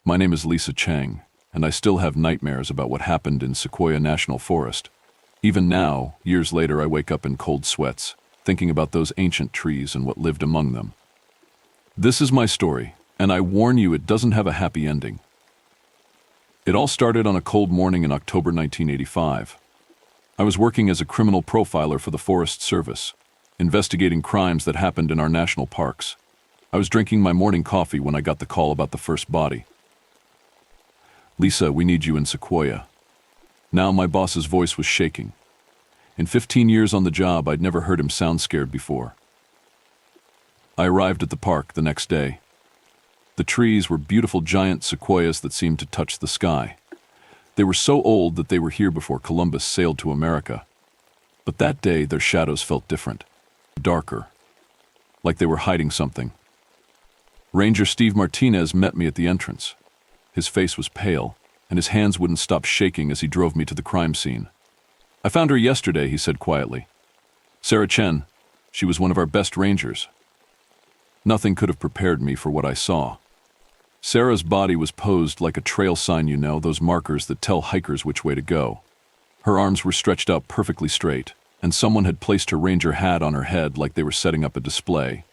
My name is Lisa Chang, and I still have nightmares about what happened in Sequoia National Forest. Even now, years later, I wake up in cold sweats, thinking about those ancient trees and what lived among them. This is my story, and I warn you, it doesn't have a happy ending. It all started on a cold morning in October 1985. I was working as a criminal profiler for the Forest Service, investigating crimes that happened in our national parks. I was drinking my morning coffee when I got the call about the first body. "Lisa, we need you in Sequoia." Now my boss's voice was shaking. In 15 years on the job, I'd never heard him sound scared before. I arrived at the park the next day. The trees were beautiful giant sequoias that seemed to touch the sky. They were so old that they were here before Columbus sailed to America. But that day, their shadows felt different, darker, like they were hiding something. Ranger Steve Martinez met me at the entrance. His face was pale, and his hands wouldn't stop shaking as he drove me to the crime scene. "I found her yesterday," he said quietly. "Sarah Chen. She was one of our best rangers." Nothing could have prepared me for what I saw. Sarah's body was posed like a trail sign, those markers that tell hikers which way to go. Her arms were stretched out perfectly straight, and someone had placed her ranger hat on her head like they were setting up a display.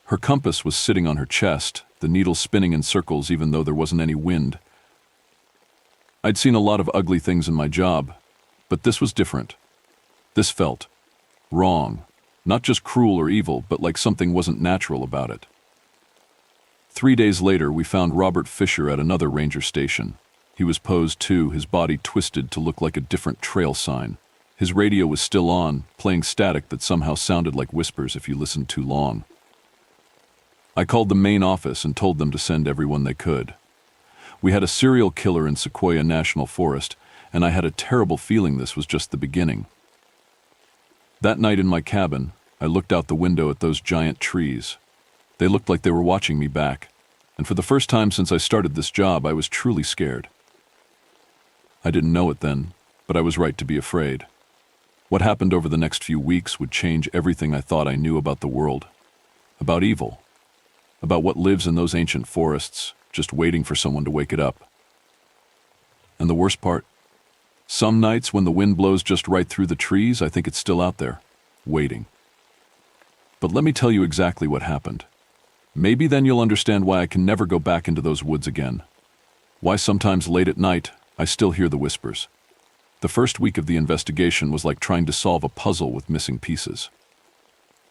Her compass was sitting on her chest, the needle spinning in circles even though there wasn't any wind. I'd seen a lot of ugly things in my job, but this was different. This felt wrong, not just cruel or evil, but like something wasn't natural about it. 3 days later, we found Robert Fisher at another ranger station. He was posed too, his body twisted to look like a different trail sign. His radio was still on, playing static that somehow sounded like whispers if you listened too long. I called the main office and told them to send everyone they could. We had a serial killer in Sequoia National Forest, and I had a terrible feeling this was just the beginning. That night in my cabin, I looked out the window at those giant trees. They looked like they were watching me back, and for the first time since I started this job, I was truly scared. I didn't know it then, but I was right to be afraid. What happened over the next few weeks would change everything I thought I knew about the world, about evil, about what lives in those ancient forests, just waiting for someone to wake it up. And the worst part? Some nights when the wind blows just right through the trees, I think it's still out there, waiting. But let me tell you exactly what happened. Maybe then you'll understand why I can never go back into those woods again. Why sometimes late at night, I still hear the whispers. The first week of the investigation was like trying to solve a puzzle with missing pieces.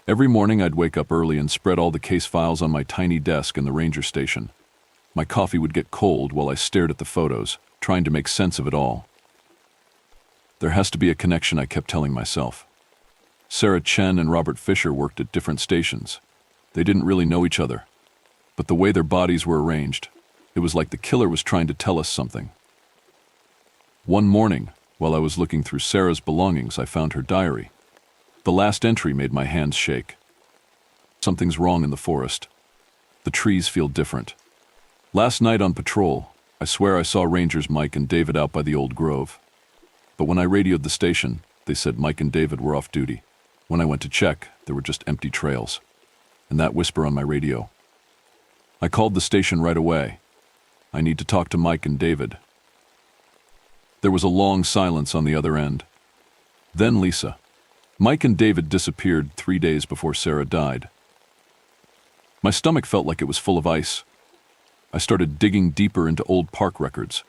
Every morning I'd wake up early and spread all the case files on my tiny desk in the ranger station. My coffee would get cold while I stared at the photos, trying to make sense of it all. There has to be a connection, I kept telling myself. Sarah Chen and Robert Fisher worked at different stations. They didn't really know each other, but the way their bodies were arranged, it was like the killer was trying to tell us something. One morning, while I was looking through Sarah's belongings, I found her diary. The last entry made my hands shake. "Something's wrong in the forest. The trees feel different. Last night on patrol, I swear I saw Rangers Mike and David out by the old grove. But when I radioed the station, they said Mike and David were off duty. When I went to check, there were just empty trails. And that whisper on my radio. I called the station right away. I need to talk to Mike and David." There was a long silence on the other end. Then Lisa. Mike and David disappeared 3 days before Sarah died. My stomach felt like it was full of ice. I started digging deeper into old park records.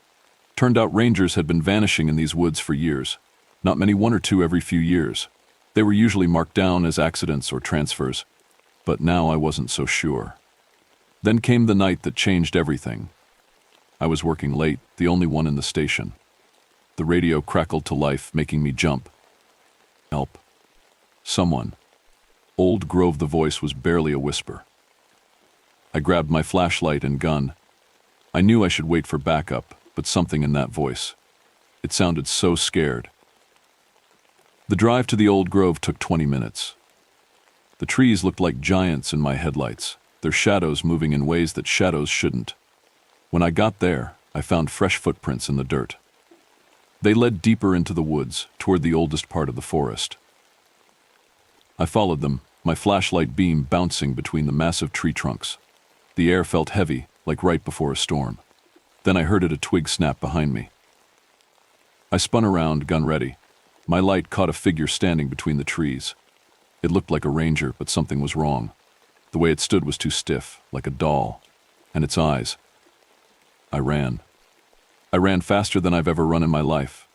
Turned out rangers had been vanishing in these woods for years. Not many, 1 or 2 every few years. They were usually marked down as accidents or transfers. But now I wasn't so sure. Then came the night that changed everything. I was working late, the only one in the station. The radio crackled to life, making me jump. "Help. Someone." Old Grove, the voice was barely a whisper. I grabbed my flashlight and gun. I knew I should wait for backup, but something in that voice. It sounded so scared. The drive to the old grove took 20 minutes. The trees looked like giants in my headlights, their shadows moving in ways that shadows shouldn't. When I got there, I found fresh footprints in the dirt. They led deeper into the woods, toward the oldest part of the forest. I followed them, my flashlight beam bouncing between the massive tree trunks. The air felt heavy, like right before a storm. Then I heard a twig snap behind me. I spun around, gun ready. My light caught a figure standing between the trees. It looked like a ranger, but something was wrong. The way it stood was too stiff, like a doll. And its eyes. I ran. I ran faster than I've ever run in my life.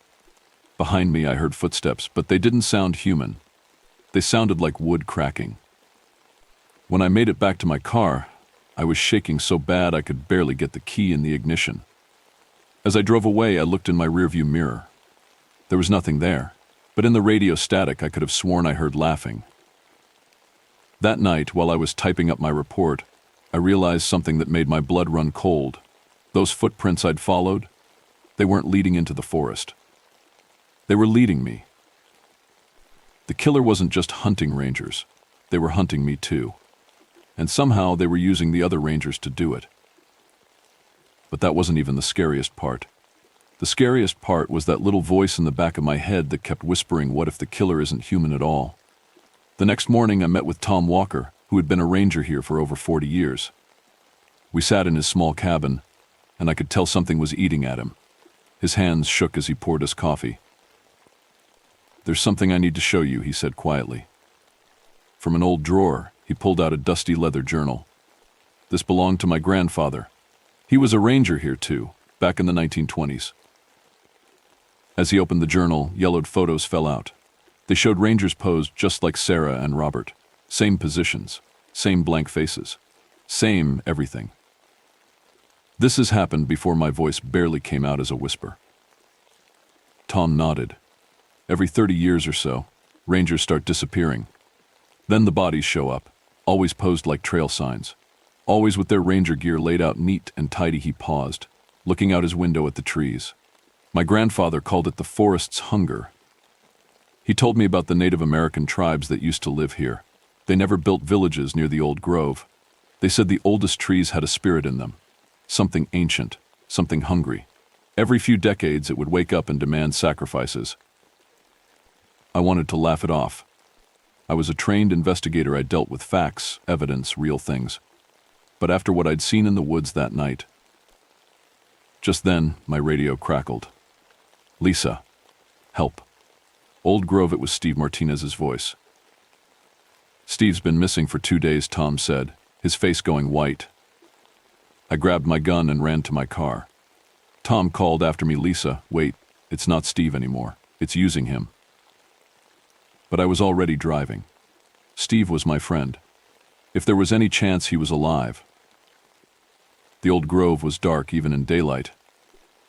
Behind me I heard footsteps, but they didn't sound human. They sounded like wood cracking. When I made it back to my car, I was shaking so bad I could barely get the key in the ignition. As I drove away, I looked in my rearview mirror. There was nothing there, but in the radio static I could have sworn I heard laughing. That night, while I was typing up my report, I realized something that made my blood run cold. Those footprints I'd followed, they weren't leading into the forest. They were leading me. The killer wasn't just hunting rangers. They were hunting me too. And somehow they were using the other rangers to do it. But that wasn't even the scariest part. The scariest part was that little voice in the back of my head that kept whispering, what if the killer isn't human at all? The next morning I met with Tom Walker, who had been a ranger here for over 40 years. We sat in his small cabin, and I could tell something was eating at him. His hands shook as he poured us coffee. "There's something I need to show you," he said quietly. From an old drawer, he pulled out a dusty leather journal. This belonged to my grandfather. He was a ranger here too, back in the 1920s. As he opened the journal, yellowed photos fell out. They showed rangers posed just like Sarah and Robert. Same positions, same blank faces, same everything. This has happened before my voice barely came out as a whisper. Tom nodded. Every 30 years or so, rangers start disappearing. Then the bodies show up, always posed like trail signs. Always with their ranger gear laid out neat and tidy. He paused, looking out his window at the trees. My grandfather called it the forest's hunger. He told me about the Native American tribes that used to live here. They never built villages near the old grove. They said the oldest trees had a spirit in them. Something ancient, something hungry. Every few decades it would wake up and demand sacrifices. I wanted to laugh it off. I was a trained investigator. I dealt with facts, evidence, real things. But after what I'd seen in the woods that night... Just then, my radio crackled. "Lisa, help." Old Grove, it was Steve Martinez's voice. "Steve's been missing for 2 days," Tom said, his face going white. I grabbed my gun and ran to my car. Tom called after me, "Lisa, wait, it's not Steve anymore. It's using him." But I was already driving. Steve was my friend. If there was any chance he was alive. The old grove was dark even in daylight.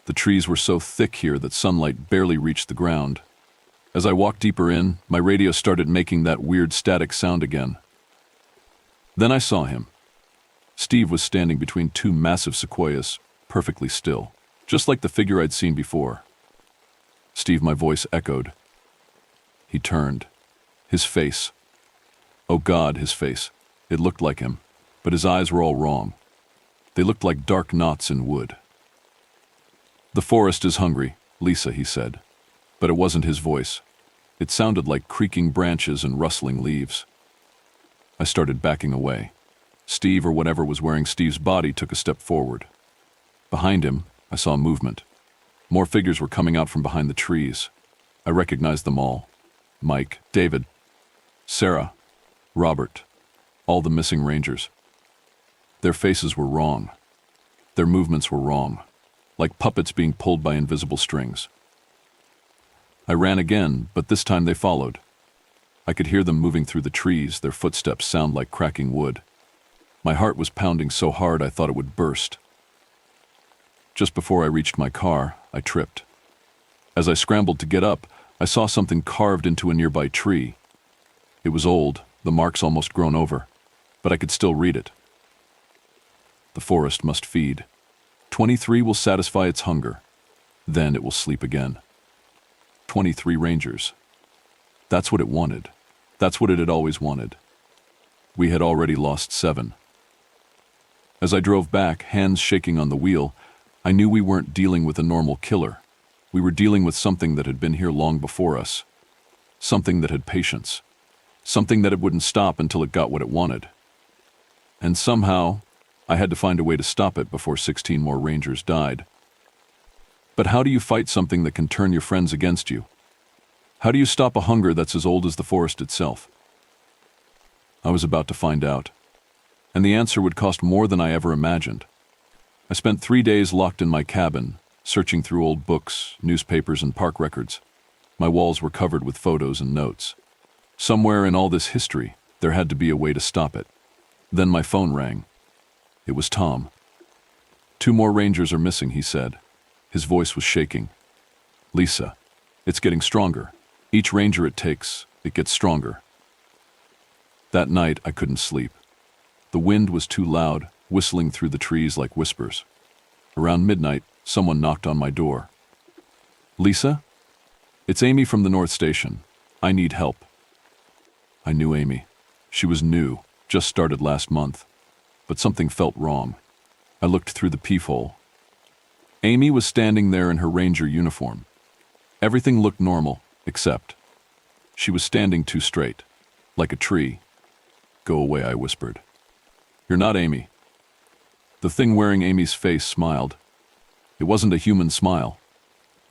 The trees were so thick here that sunlight barely reached the ground. As I walked deeper in, my radio started making that weird static sound again. Then I saw him. Steve was standing between two massive sequoias, perfectly still, just like the figure I'd seen before. "Steve," my voice echoed. He turned. His face. Oh God, his face. It looked like him, but his eyes were all wrong. They looked like dark knots in wood. "The forest is hungry, Lisa," he said. But it wasn't his voice. It sounded like creaking branches and rustling leaves. I started backing away. Steve, or whatever was wearing Steve's body, took a step forward. Behind him, I saw movement. More figures were coming out from behind the trees. I recognized them all. Mike, David, Sarah, Robert, all the missing rangers. Their faces were wrong. Their movements were wrong, like puppets being pulled by invisible strings. I ran again, but this time they followed. I could hear them moving through the trees, their footsteps sound like cracking wood. My heart was pounding so hard I thought it would burst. Just before I reached my car, I tripped. As I scrambled to get up, I saw something carved into a nearby tree. It was old, the marks almost grown over, but I could still read it. "The forest must feed. 23 will satisfy its hunger. Then it will sleep again." 23 rangers. That's what it wanted. That's what it had always wanted. We had already lost 7. As I drove back, hands shaking on the wheel, I knew we weren't dealing with a normal killer. We were dealing with something that had been here long before us. Something that had patience. Something that it wouldn't stop until it got what it wanted. And somehow, I had to find a way to stop it before 16 more rangers died. But how do you fight something that can turn your friends against you? How do you stop a hunger that's as old as the forest itself? I was about to find out. And the answer would cost more than I ever imagined. I spent 3 days locked in my cabin, searching through old books, newspapers, and park records. My walls were covered with photos and notes. Somewhere in all this history, there had to be a way to stop it. Then my phone rang. It was Tom. 2 more rangers are missing, he said. His voice was shaking. Lisa, it's getting stronger. Each ranger it takes, it gets stronger. That night, I couldn't sleep. The wind was too loud, whistling through the trees like whispers. Around midnight, someone knocked on my door. Lisa? It's Amy from the North Station. I need help. I knew Amy. She was new, just started last month. But something felt wrong. I looked through the peephole. Amy was standing there in her ranger uniform. Everything looked normal, except she was standing too straight, like a tree. Go away, I whispered. You're not Amy. The thing wearing Amy's face smiled. It wasn't a human smile.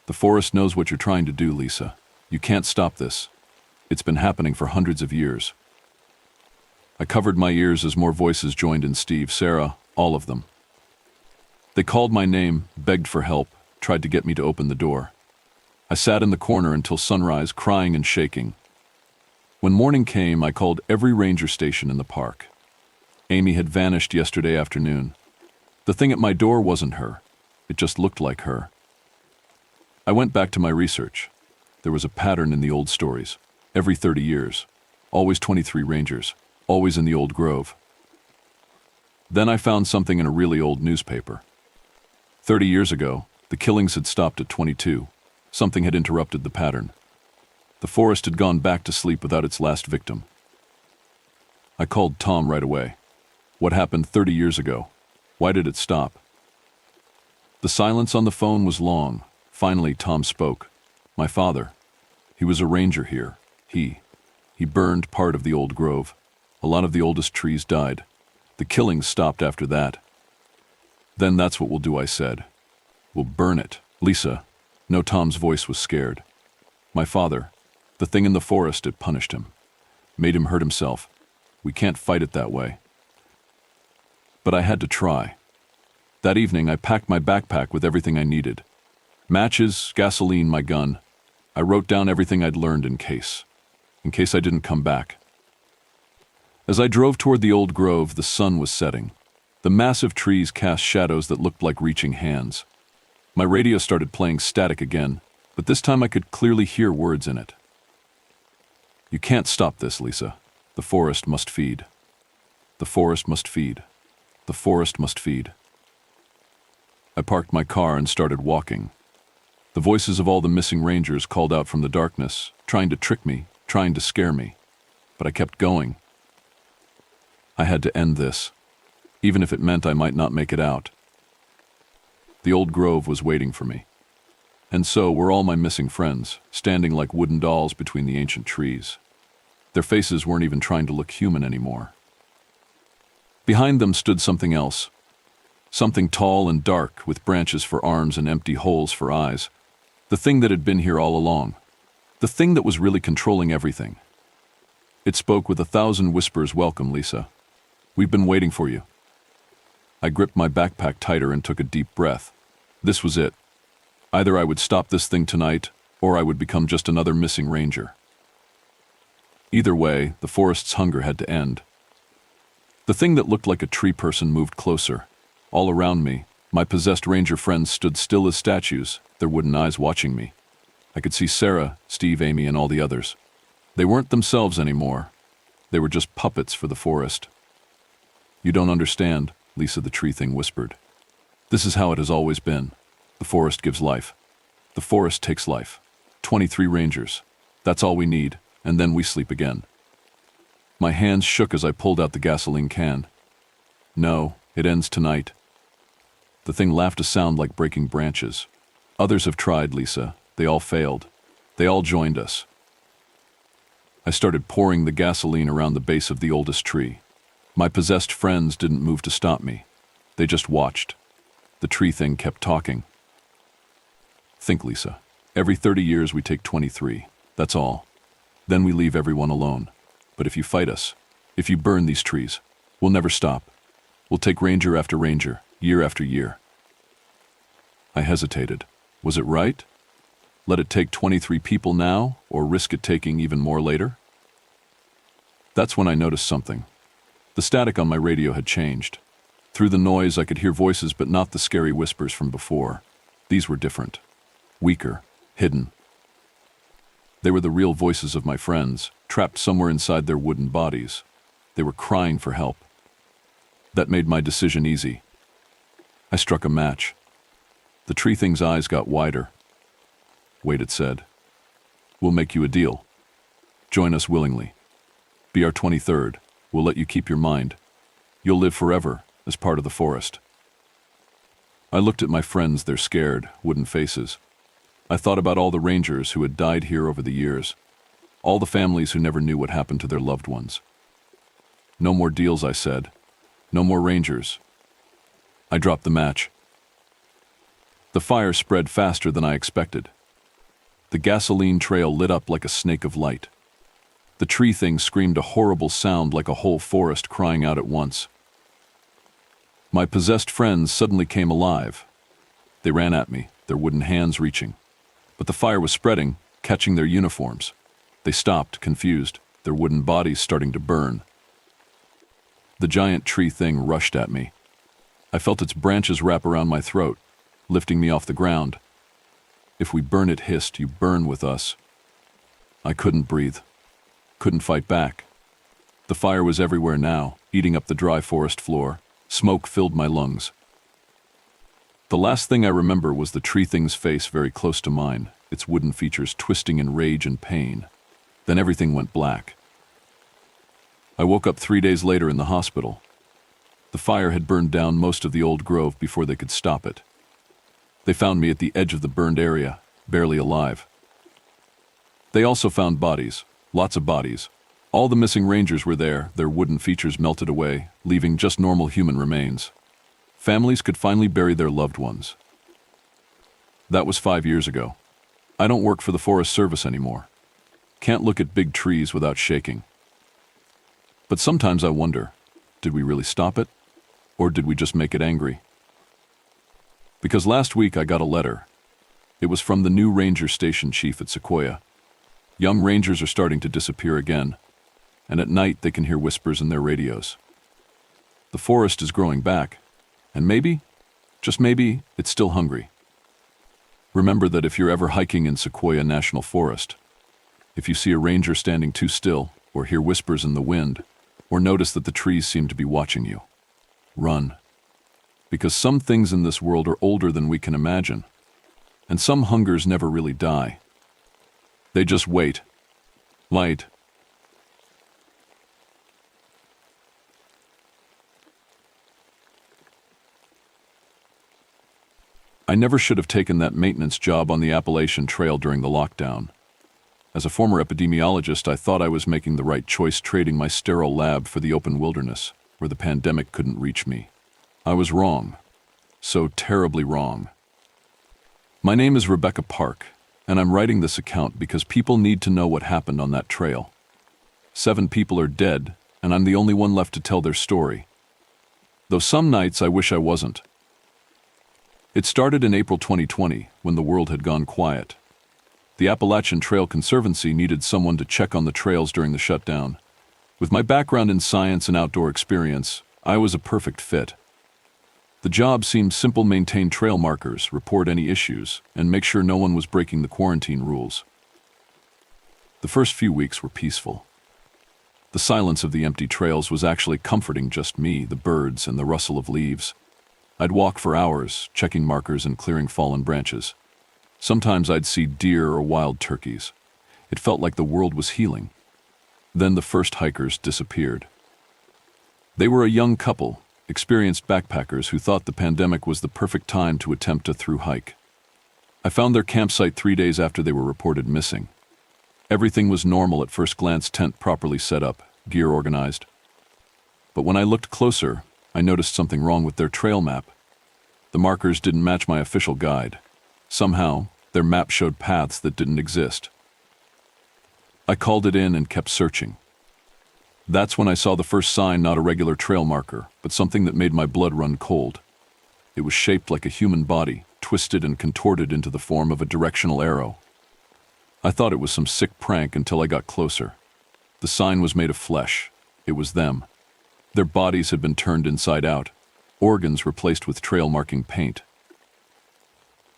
The forest knows what you're trying to do, Lisa. You can't stop this. It's been happening for hundreds of years. I covered my ears as more voices joined in. Steve, Sarah, all of them. They called my name, begged for help, tried to get me to open the door. I sat in the corner until sunrise, crying and shaking. When morning came, I called every ranger station in the park. Amy had vanished yesterday afternoon. The thing at my door wasn't her. It just looked like her. I went back to my research. There was a pattern in the old stories. Every 30 years. Always 23 rangers. Always in the old grove. Then I found something in a really old newspaper. 30 years ago, the killings had stopped at 22. Something had interrupted the pattern. The forest had gone back to sleep without its last victim. I called Tom right away. What happened 30 years ago? Why did it stop? The silence on the phone was long. Finally, Tom spoke. My father. He was a ranger here. He burned part of the old grove. A lot of the oldest trees died. The killings stopped after that. Then that's what we'll do, I said. We'll burn it. Lisa. No, Tom's voice was scared. My father. The thing in the forest, it punished him. Made him hurt himself. We can't fight it that way. But I had to try. That evening, I packed my backpack with everything I needed. Matches, gasoline, my gun. I wrote down everything I'd learned in case I didn't come back. As I drove toward the old grove, the sun was setting. The massive trees cast shadows that looked like reaching hands. My radio started playing static again, but this time I could clearly hear words in it. You can't stop this, Lisa. The forest must feed. The forest must feed. The forest must feed. I parked my car and started walking. The voices of all the missing rangers called out from the darkness, trying to trick me, trying to scare me. But I kept going. I had to end this, even if it meant I might not make it out. The old grove was waiting for me. And so were all my missing friends, standing like wooden dolls between the ancient trees. Their faces weren't even trying to look human anymore. Behind them stood something else. Something tall and dark, with branches for arms and empty holes for eyes. The thing that had been here all along. The thing that was really controlling everything. It spoke with 1,000 whispers. Welcome, Lisa. We've been waiting for you. I gripped my backpack tighter and took a deep breath. This was it. Either I would stop this thing tonight, or I would become just another missing ranger. Either way, the forest's hunger had to end. The thing that looked like a tree person moved closer. All around me, my possessed ranger friends stood still as statues, their wooden eyes watching me. I could see Sarah, Steve, Amy, and all the others. They weren't themselves anymore. They were just puppets for the forest. You don't understand, Lisa, the tree thing whispered. This is how it has always been. The forest gives life. The forest takes life. 23 rangers. That's all we need, and then we sleep again. My hands shook as I pulled out the gasoline can. No, it ends tonight. The thing laughed, a sound like breaking branches. Others have tried, Lisa. They all failed. They all joined us. I started pouring the gasoline around the base of the oldest tree. My possessed friends didn't move to stop me. They just watched. The tree thing kept talking. Think, Lisa. Every 30 years we take 23. That's all. Then we leave everyone alone. But if you fight us, if you burn these trees, we'll never stop. We'll take ranger after ranger, year after year. I hesitated. Was it right? Let it take 23 people now, or risk it taking even more later? That's when I noticed something. The static on my radio had changed. Through the noise, I could hear voices, but not the scary whispers from before. These were different. Weaker. Hidden. They were the real voices of my friends, trapped somewhere inside their wooden bodies. They were crying for help. That made my decision easy. I struck a match. The tree thing's eyes got wider. Wait, it said. We'll make you a deal. Join us willingly. Be our 23rd. We'll let you keep your mind. You'll live forever as part of the forest. I looked at my friends, their scared, wooden faces. I thought about all the rangers who had died here over the years, all the families who never knew what happened to their loved ones. No more deals, I said. No more rangers. I dropped the match. The fire spread faster than I expected. The gasoline trail lit up like a snake of light. The tree thing screamed a horrible sound like a whole forest crying out at once. My possessed friends suddenly came alive. They ran at me, their wooden hands reaching. But the fire was spreading, catching their uniforms. They stopped, confused, their wooden bodies starting to burn. The giant tree thing rushed at me. I felt its branches wrap around my throat, lifting me off the ground. If we burn, it hissed, you burn with us. I couldn't breathe. Couldn't fight back. The fire was everywhere now, eating up the dry forest floor. Smoke filled my lungs. The last thing I remember was the tree thing's face very close to mine, its wooden features twisting in rage and pain. Then everything went black. I woke up 3 days later in the hospital. The fire had burned down most of the old grove before they could stop it. They found me at the edge of the burned area, barely alive. They also found bodies, lots of bodies. All the missing rangers were there, their wooden features melted away, leaving just normal human remains. Families could finally bury their loved ones. That was 5 years ago. I don't work for the Forest Service anymore. Can't look at big trees without shaking. But sometimes I wonder, did we really stop it? Or did we just make it angry? Because last week I got a letter. It was from the new ranger station chief at Sequoia. Young rangers are starting to disappear again, and at night they can hear whispers in their radios. The forest is growing back, and maybe, just maybe, it's still hungry. Remember that if you're ever hiking in Sequoia National Forest, if you see a ranger standing too still, or hear whispers in the wind, or notice that the trees seem to be watching you, run. Because some things in this world are older than we can imagine, and some hungers never really die. They just wait. Light. I never should have taken that maintenance job on the Appalachian Trail during the lockdown. As a former epidemiologist, I thought I was making the right choice trading my sterile lab for the open wilderness, where the pandemic couldn't reach me. I was wrong. So terribly wrong. My name is Rebecca Park, and I'm writing this account because people need to know what happened on that trail. 7 people are dead, and I'm the only one left to tell their story. Though some nights I wish I wasn't. It started in April 2020, when the world had gone quiet. The Appalachian Trail Conservancy needed someone to check on the trails during the shutdown. With my background in science and outdoor experience, I was a perfect fit. The job seemed simple: maintain trail markers, report any issues, and make sure no one was breaking the quarantine rules. The first few weeks were peaceful. The silence of the empty trails was actually comforting just me, the birds, and the rustle of leaves. I'd walk for hours, checking markers and clearing fallen branches. Sometimes I'd see deer or wild turkeys. It felt like the world was healing. Then the first hikers disappeared. They were a young couple, experienced backpackers who thought the pandemic was the perfect time to attempt a through hike. I found their campsite 3 days after they were reported missing. Everything was normal at first glance: tent properly set up, gear organized. But when I looked closer, I noticed something wrong with their trail map. The markers didn't match my official guide. Somehow, their map showed paths that didn't exist. I called it in and kept searching. That's when I saw the first sign, not a regular trail marker, but something that made my blood run cold. It was shaped like a human body, twisted and contorted into the form of a directional arrow. I thought it was some sick prank until I got closer. The sign was made of flesh. It was them. Their bodies had been turned inside out, organs replaced with trail-marking paint.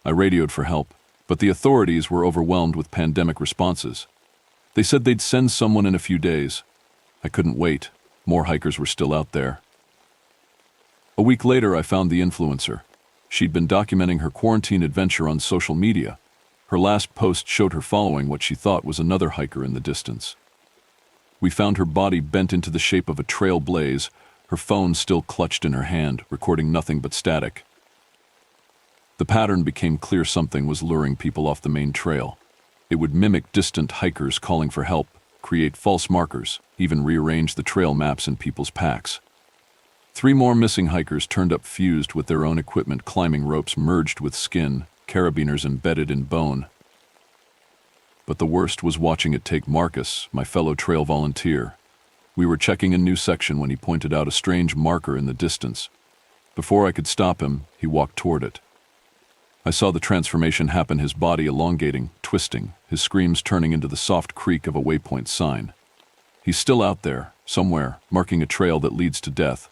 I radioed for help, but the authorities were overwhelmed with pandemic responses. They said they'd send someone in a few days. I couldn't wait. More hikers were still out there. A week later, I found the influencer. She'd been documenting her quarantine adventure on social media. Her last post showed her following what she thought was another hiker in the distance. We found her body bent into the shape of a trail blaze, her phone still clutched in her hand, recording nothing but static. The pattern became clear: something was luring people off the main trail. It would mimic distant hikers calling for help, create false markers, even rearrange the trail maps in people's packs. 3 more missing hikers turned up fused with their own equipment, climbing ropes merged with skin, carabiners embedded in bone. But the worst was watching it take Marcus, my fellow trail volunteer. We were checking a new section when he pointed out a strange marker in the distance. Before I could stop him, he walked toward it. I saw the transformation happen, his body elongating, twisting, his screams turning into the soft creak of a waypoint sign. He's still out there, somewhere, marking a trail that leads to death.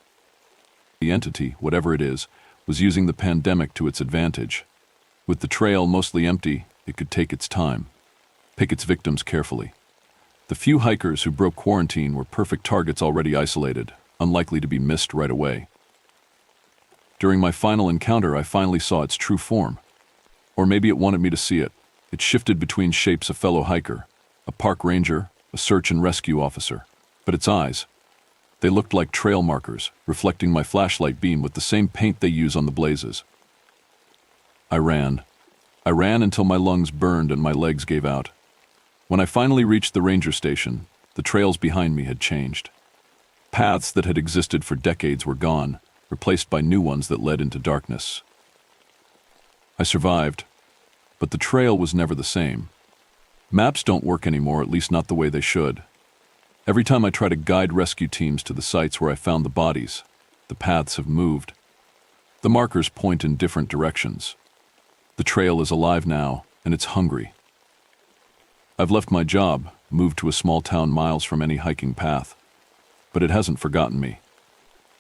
The entity, whatever it is, was using the pandemic to its advantage. With the trail mostly empty, it could take its time, pick its victims carefully. The few hikers who broke quarantine were perfect targets, already isolated, unlikely to be missed right away. During my final encounter, I finally saw its true form. Or maybe it wanted me to see it. It shifted between shapes: a fellow hiker, a park ranger, a search and rescue officer. But its eyes, they looked like trail markers, reflecting my flashlight beam with the same paint they use on the blazes. I ran until my lungs burned and my legs gave out. When I finally reached the ranger station, the trails behind me had changed. Paths that had existed for decades were gone, replaced by new ones that led into darkness. I survived, but the trail was never the same. Maps don't work anymore, at least not the way they should. Every time I try to guide rescue teams to the sites where I found the bodies, the paths have moved. The markers point in different directions. The trail is alive now, and it's hungry. I've left my job, moved to a small town miles from any hiking path, but it hasn't forgotten me.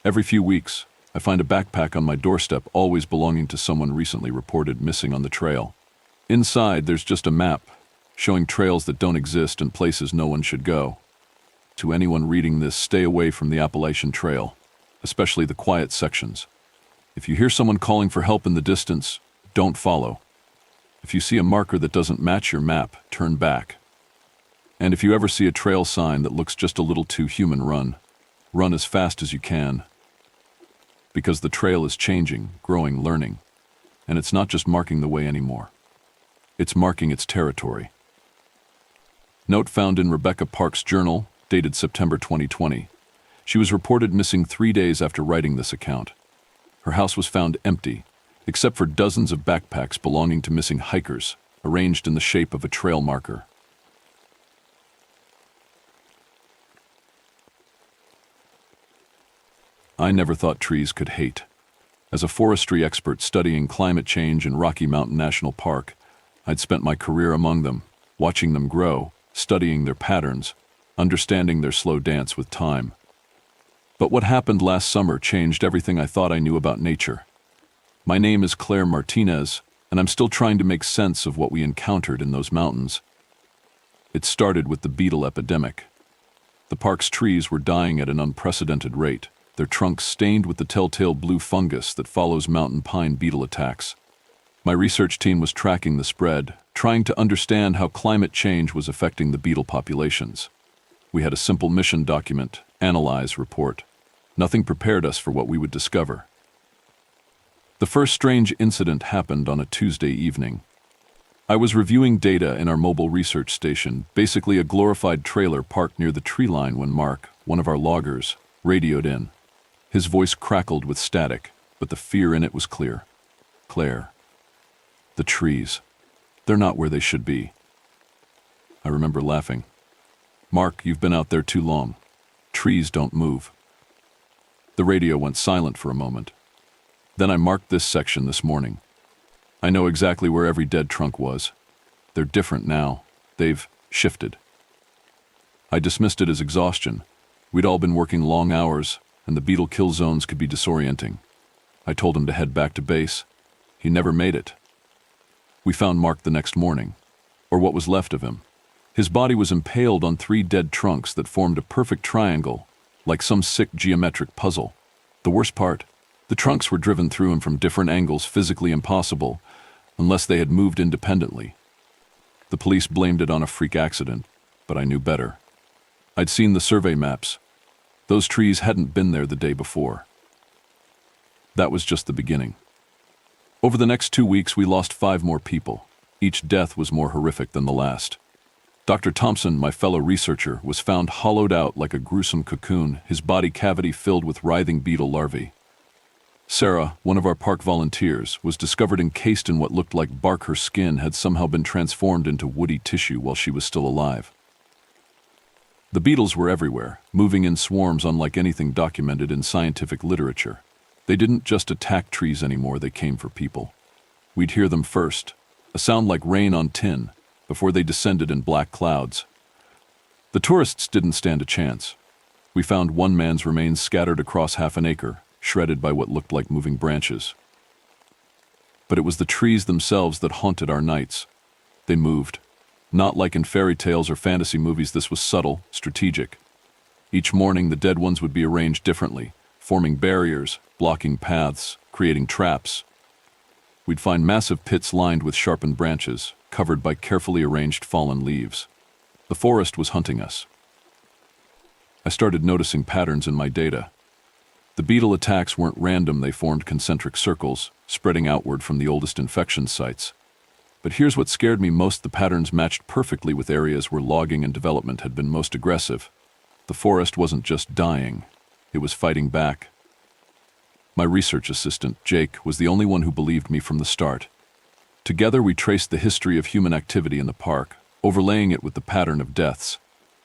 Every few weeks, I find a backpack on my doorstep, always belonging to someone recently reported missing on the trail. Inside, there's just a map, showing trails that don't exist and places no one should go. To anyone reading this, stay away from the Appalachian Trail, especially the quiet sections. If you hear someone calling for help in the distance, don't follow. If you see a marker that doesn't match your map, turn back. And if you ever see a trail sign that looks just a little too human, run as fast as you can. Because the trail is changing, growing, learning, and it's not just marking the way anymore. It's marking its territory. Note found in Rebecca Park's journal, dated September 2020. She was reported missing 3 days after writing this account. Her house was found empty, except for dozens of backpacks belonging to missing hikers, arranged in the shape of a trail marker. I never thought trees could hate. As a forestry expert studying climate change in Rocky Mountain National Park, I'd spent my career among them, watching them grow, studying their patterns, understanding their slow dance with time. But what happened last summer changed everything I thought I knew about nature. My name is Claire Martinez, and I'm still trying to make sense of what we encountered in those mountains. It started with the beetle epidemic. The park's trees were dying at an unprecedented rate, their trunks stained with the telltale blue fungus that follows mountain pine beetle attacks. My research team was tracking the spread, trying to understand how climate change was affecting the beetle populations. We had a simple mission document: analyze, report. Nothing prepared us for what we would discover. The first strange incident happened on a Tuesday evening. I was reviewing data in our mobile research station, basically a glorified trailer parked near the tree line, when Mark, one of our loggers, radioed in. His voice crackled with static, but the fear in it was clear. Claire. The trees. They're not where they should be. I remember laughing. Mark, you've been out there too long. Trees don't move. The radio went silent for a moment. Then I marked this section this morning. I know exactly where every dead trunk was. They're different now. They've shifted. I dismissed it as exhaustion. We'd all been working long hours, and the beetle kill zones could be disorienting. I told him to head back to base. He never made it. We found Mark the next morning, or what was left of him. His body was impaled on 3 dead trunks that formed a perfect triangle, like some sick geometric puzzle. The worst part, the trunks were driven through him from different angles, physically impossible, unless they had moved independently. The police blamed it on a freak accident, but I knew better. I'd seen the survey maps. Those trees hadn't been there the day before. That was just the beginning. Over the next 2 weeks, we lost 5 more people. Each death was more horrific than the last. Dr. Thompson, my fellow researcher, was found hollowed out like a gruesome cocoon, his body cavity filled with writhing beetle larvae. Sarah, one of our park volunteers, was discovered encased in what looked like bark. Her skin had somehow been transformed into woody tissue while she was still alive. The beetles were everywhere, moving in swarms unlike anything documented in scientific literature. They didn't just attack trees anymore, they came for people. We'd hear them first, a sound like rain on tin, before they descended in black clouds. The tourists didn't stand a chance. We found one man's remains scattered across half an acre, shredded by what looked like moving branches. But it was the trees themselves that haunted our nights. They moved. Not like in fairy tales or fantasy movies, this was subtle, strategic. Each morning, the dead ones would be arranged differently, forming barriers, blocking paths, creating traps. We'd find massive pits lined with sharpened branches, covered by carefully arranged fallen leaves. The forest was hunting us. I started noticing patterns in my data. The beetle attacks weren't random, they formed concentric circles, spreading outward from the oldest infection sites. But here's what scared me most: the patterns matched perfectly with areas where logging and development had been most aggressive. The forest wasn't just dying, it was fighting back. My research assistant, Jake, was the only one who believed me from the start. Together we traced the history of human activity in the park, overlaying it with the pattern of deaths.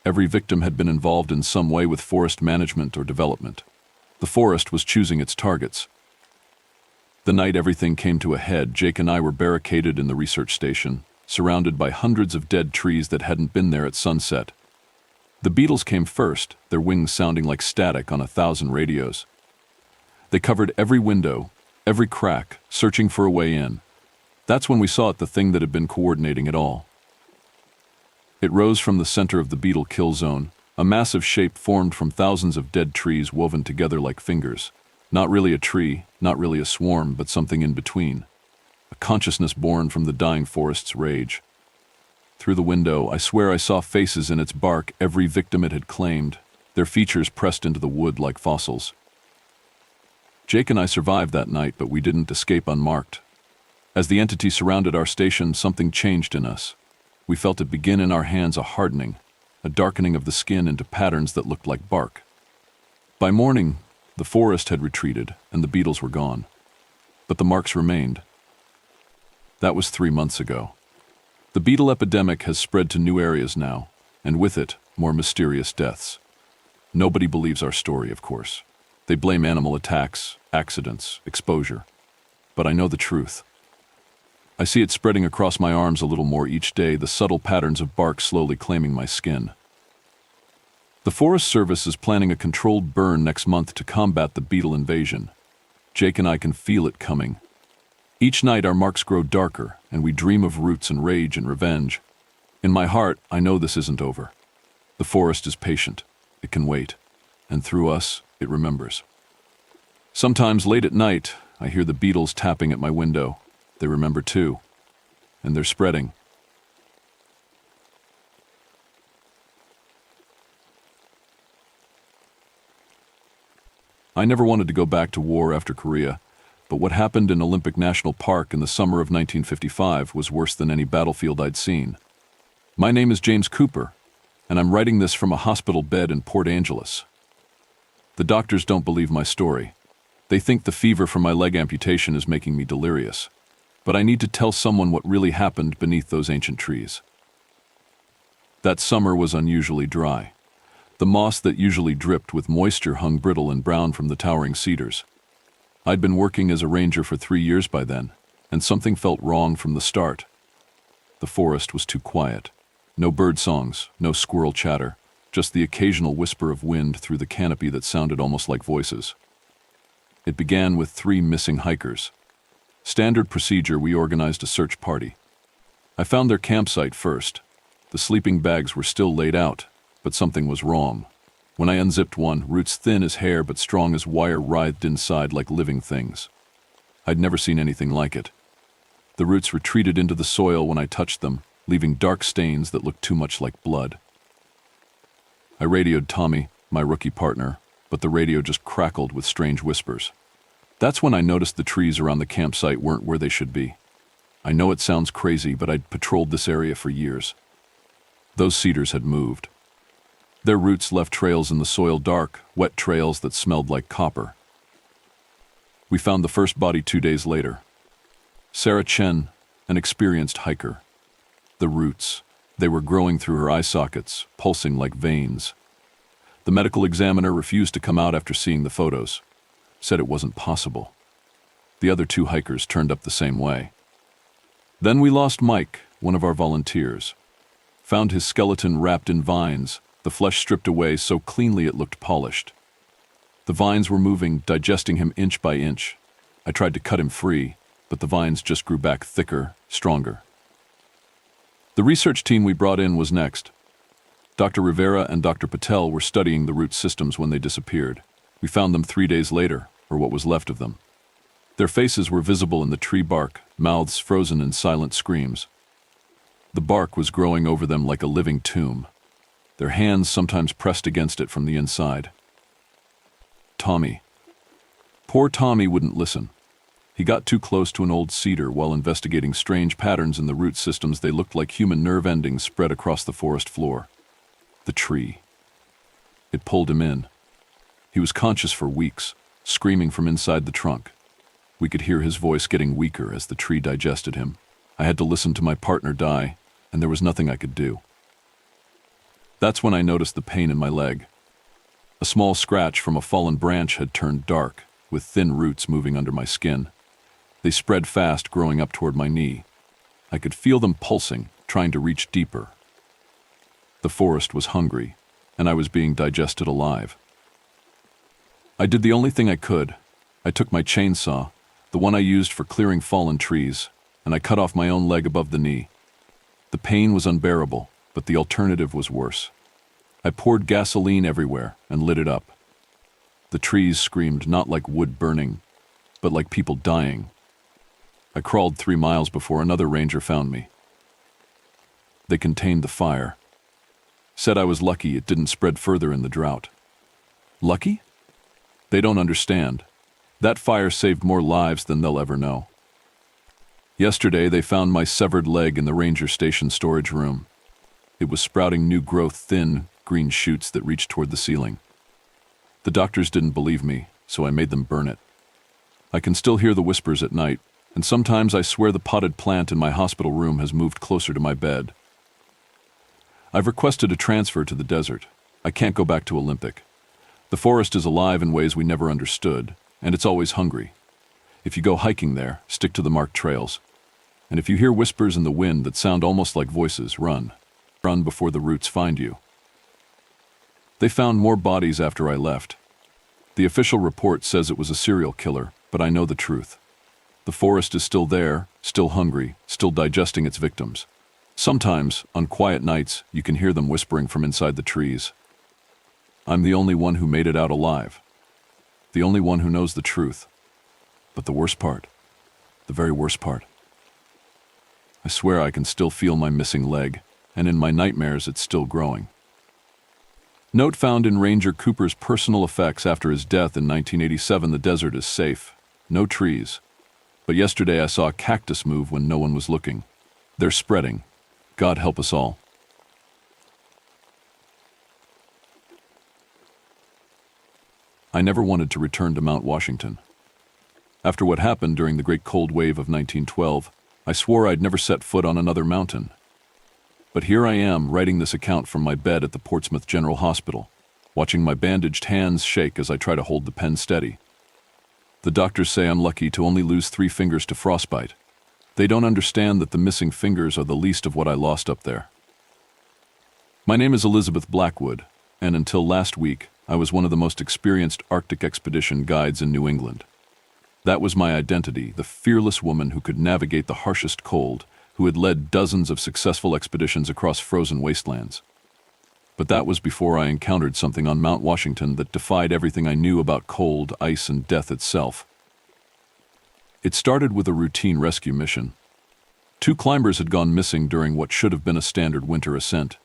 Every victim had been involved in some way with forest management or development. The forest was choosing its targets. The night everything came to a head, Jake and I were barricaded in the research station, surrounded by hundreds of dead trees that hadn't been there at sunset. The beetles came first, their wings sounding like static on 1,000 radios. They covered every window, every crack, searching for a way in. That's when we saw it, the thing that had been coordinating it all. It rose from the center of the beetle kill zone, a massive shape formed from thousands of dead trees woven together like fingers. Not really a tree, not really a swarm, but something in between. A consciousness born from the dying forest's rage. Through the window, I swear I saw faces in its bark, every victim it had claimed, their features pressed into the wood like fossils. Jake and I survived that night, but we didn't escape unmarked. As the entity surrounded our station, something changed in us. We felt it begin in our hands, a hardening, a darkening of the skin into patterns that looked like bark. By morning, the forest had retreated and the beetles were gone. But the marks remained. That was 3 months ago. The beetle epidemic has spread to new areas now, and with it, more mysterious deaths. Nobody believes our story, of course. They blame animal attacks, accidents, exposure. But I know the truth. I see it spreading across my arms a little more each day, the subtle patterns of bark slowly claiming my skin. The Forest Service is planning a controlled burn next month to combat the beetle invasion. Jake and I can feel it coming. Each night our marks grow darker, and we dream of roots and rage and revenge. In my heart, I know this isn't over. The forest is patient. It can wait. And through us, it remembers. Sometimes late at night, I hear the beetles tapping at my window. They remember too. And they're spreading. I never wanted to go back to war after Korea, but what happened in Olympic National Park in the summer of 1955 was worse than any battlefield I'd seen. My name is James Cooper, and I'm writing this from a hospital bed in Port Angeles. The doctors don't believe my story. They think the fever from my leg amputation is making me delirious. But I need to tell someone what really happened beneath those ancient trees. That summer was unusually dry. The moss that usually dripped with moisture hung brittle and brown from the towering cedars. I'd been working as a ranger for 3 years by then, and something felt wrong from the start. The forest was too quiet. No bird songs, no squirrel chatter, just the occasional whisper of wind through the canopy that sounded almost like voices. It began with 3 missing hikers. Standard procedure, we organized a search party. I found their campsite first. The sleeping bags were still laid out, but something was wrong. When I unzipped one, roots thin as hair but strong as wire writhed inside like living things. I'd never seen anything like it. The roots retreated into the soil when I touched them, leaving dark stains that looked too much like blood. I radioed Tommy, my rookie partner, but the radio just crackled with strange whispers. That's when I noticed the trees around the campsite weren't where they should be. I know it sounds crazy, but I'd patrolled this area for years. Those cedars had moved. Their roots left trails in the soil, dark, wet trails that smelled like copper. We found the first body 2 days later. Sarah Chen, an experienced hiker. The roots, they were growing through her eye sockets, pulsing like veins. The medical examiner refused to come out after seeing the photos, said it wasn't possible. The other 2 hikers turned up the same way. Then we lost Mike, one of our volunteers. Found his skeleton wrapped in vines, the flesh stripped away so cleanly it looked polished. The vines were moving, digesting him inch by inch. I tried to cut him free, but the vines just grew back thicker, stronger. The research team we brought in was next. Dr. Rivera and Dr. Patel were studying the root systems when they disappeared. We found them 3 days later, or what was left of them. Their faces were visible in the tree bark, mouths frozen in silent screams. The bark was growing over them like a living tomb. Their hands sometimes pressed against it from the inside. Tommy. Poor Tommy wouldn't listen. He got too close to an old cedar while investigating strange patterns in the root systems. They looked like human nerve endings spread across the forest floor. The tree. It pulled him in. He was conscious for weeks, screaming from inside the trunk. We could hear his voice getting weaker as the tree digested him. I had to listen to my partner die, and there was nothing I could do. That's when I noticed the pain in my leg. A small scratch from a fallen branch had turned dark, with thin roots moving under my skin. They spread fast, growing up toward my knee. I could feel them pulsing, trying to reach deeper. The forest was hungry, and I was being digested alive. I did the only thing I could. I took my chainsaw, the one I used for clearing fallen trees, and I cut off my own leg above the knee. The pain was unbearable, but the alternative was worse. I poured gasoline everywhere and lit it up. The trees screamed not like wood burning, but like people dying. I crawled 3 miles before another ranger found me. They contained the fire. Said I was lucky it didn't spread further in the drought. Lucky? They don't understand. That fire saved more lives than they'll ever know. Yesterday they found my severed leg in the ranger station storage room. It was sprouting new growth, thin, green shoots that reached toward the ceiling. The doctors didn't believe me, so I made them burn it. I can still hear the whispers at night, and sometimes I swear the potted plant in my hospital room has moved closer to my bed. I've requested a transfer to the desert. I can't go back to Olympic. The forest is alive in ways we never understood, and it's always hungry. If you go hiking there, stick to the marked trails. And if you hear whispers in the wind that sound almost like voices, run. Run before the roots find you. They found more bodies after I left. The official report says it was a serial killer, but I know the truth. The forest is still there, still hungry, still digesting its victims. Sometimes, on quiet nights, you can hear them whispering from inside the trees. I'm the only one who made it out alive. The only one who knows the truth. But the worst part, the very worst part, I swear I can still feel my missing leg, and in my nightmares it's still growing. Note found in Ranger Cooper's personal effects after his death in 1987: the desert is safe. No trees. But yesterday I saw a cactus move when no one was looking. They're spreading. God help us all. I never wanted to return to Mount Washington. After what happened during the Great Cold Wave of 1912, I swore I'd never set foot on another mountain. But here I am, writing this account from my bed at the Portsmouth General Hospital, watching my bandaged hands shake as I try to hold the pen steady. The doctors say I'm lucky to only lose 3 fingers to frostbite. They don't understand that the missing fingers are the least of what I lost up there. My name is Elizabeth Blackwood, and until last week, I was one of the most experienced Arctic expedition guides in New England. That was my identity, the fearless woman who could navigate the harshest cold, who had led dozens of successful expeditions across frozen wastelands. But that was before I encountered something on Mount Washington that defied everything I knew about cold, ice, and death itself. It started with a routine rescue mission. 2 climbers had gone missing during what should have been a standard winter ascent.